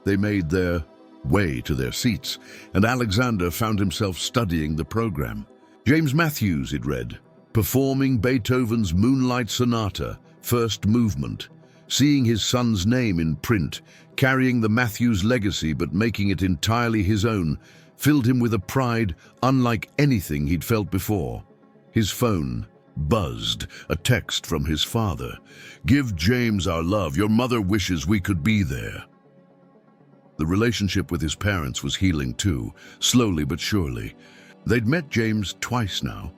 They made their way to their seats, and Alexander found himself studying the program. James Matthews, it read, performing Beethoven's Moonlight Sonata, first movement. Seeing his son's name in print, carrying the Matthews legacy but making it entirely his own, filled him with a pride unlike anything he'd felt before. His phone buzzed, a text from his father. "Give James our love. Your mother wishes we could be there." The relationship with his parents was healing too, slowly but surely. They'd met James twice now.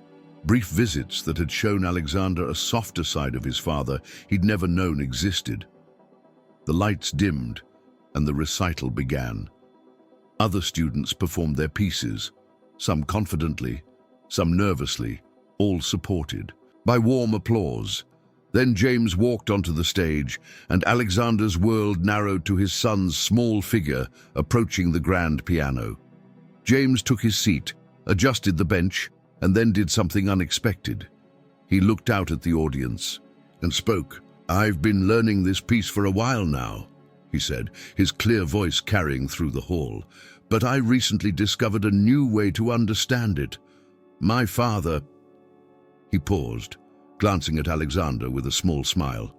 Brief visits that had shown Alexander a softer side of his father he'd never known existed. The lights dimmed, and the recital began. Other students performed their pieces, some confidently, some nervously, all supported by warm applause. Then James walked onto the stage, and Alexander's world narrowed to his son's small figure approaching the grand piano. James took his seat, adjusted the bench, and then did something unexpected. He looked out at the audience and spoke. "I've been learning this piece for a while now," he said, his clear voice carrying through the hall. "But I recently discovered a new way to understand it. My father—" He paused, glancing at Alexander with a small smile.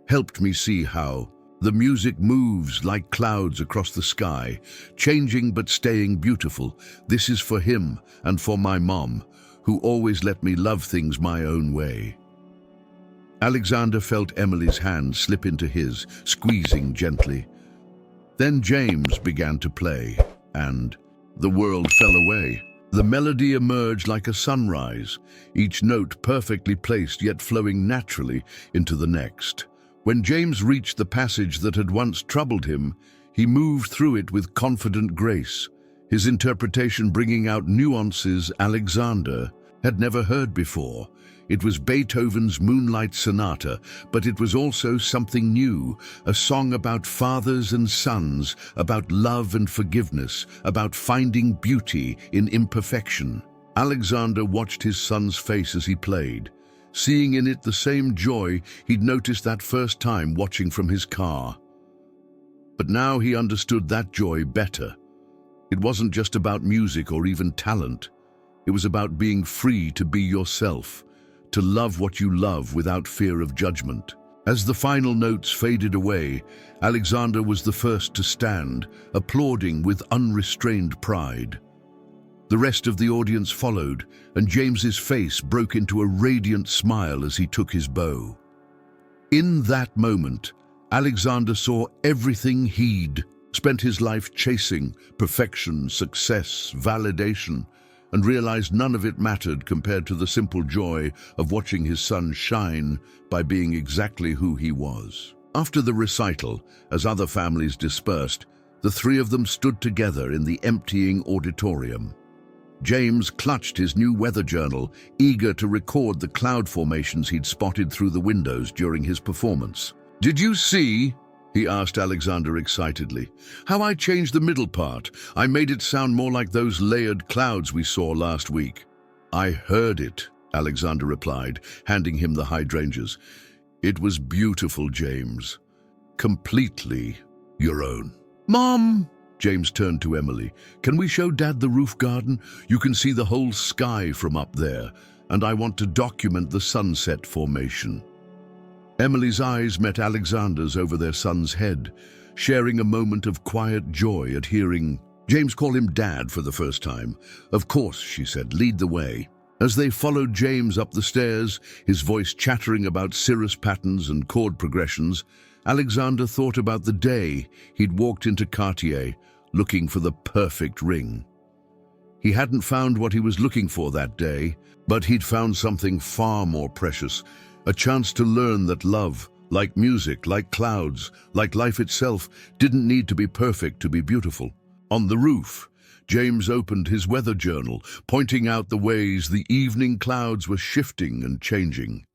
"Helped me see how the music moves like clouds across the sky, changing but staying beautiful. This is for him and for my mom, who always let me love things my own way." Alexander felt Emily's hand slip into his, squeezing gently. Then James began to play, and the world fell away. The melody emerged like a sunrise, each note perfectly placed yet flowing naturally into the next. When James reached the passage that had once troubled him, he moved through it with confident grace, his interpretation bringing out nuances Alexander had never heard before. It was Beethoven's Moonlight Sonata, but it was also something new, a song about fathers and sons, about love and forgiveness, about finding beauty in imperfection. Alexander watched his son's face as he played, seeing in it the same joy he'd noticed that first time watching from his car. But now he understood that joy better. It wasn't just about music or even talent. It was about being free to be yourself, to love what you love without fear of judgment. As the final notes faded away, Alexander was the first to stand, applauding with unrestrained pride. The rest of the audience followed, and James's face broke into a radiant smile as he took his bow. In that moment, Alexander saw everything he'd spent his life chasing: perfection, success, validation, and realized none of it mattered compared to the simple joy of watching his son shine by being exactly who he was. After the recital, as other families dispersed, the three of them stood together in the emptying auditorium. James clutched his new weather journal, eager to record the cloud formations he'd spotted through the windows during his performance. "Did you see?" he asked Alexander excitedly. "How I changed the middle part. I made it sound more like those layered clouds we saw last week." "I heard it," Alexander replied, handing him the hydrangeas. "It was beautiful, James. Completely your own." "Mom!" James turned to Emily. "Can we show Dad the roof garden? You can see the whole sky from up there, and I want to document the sunset formation." Emily's eyes met Alexander's over their son's head, sharing a moment of quiet joy at hearing James call him Dad for the first time. "Of course," she said, "lead the way." As they followed James up the stairs, his voice chattering about cirrus patterns and chord progressions, Alexander thought about the day he'd walked into Cartier looking for the perfect ring. He hadn't found what he was looking for that day, but he'd found something far more precious: a chance to learn that love, like music, like clouds, like life itself, didn't need to be perfect to be beautiful. On the roof, James opened his weather journal, pointing out the ways the evening clouds were shifting and changing.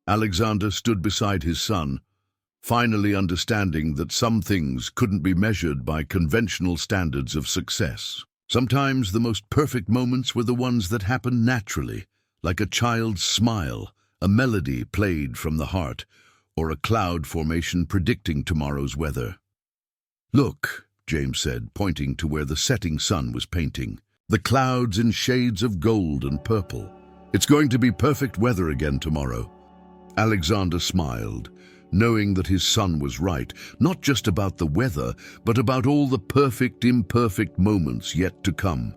Alexander stood beside his son, finally understanding that some things couldn't be measured by conventional standards of success. Sometimes the most perfect moments were the ones that happened naturally, like a child's smile, a melody played from the heart, or a cloud formation predicting tomorrow's weather. "Look," James said, pointing to where the setting sun was painting. "The clouds in shades of gold and purple. It's going to be perfect weather again tomorrow." Alexander smiled, knowing that his son was right, not just about the weather, but about all the perfect, imperfect moments yet to come.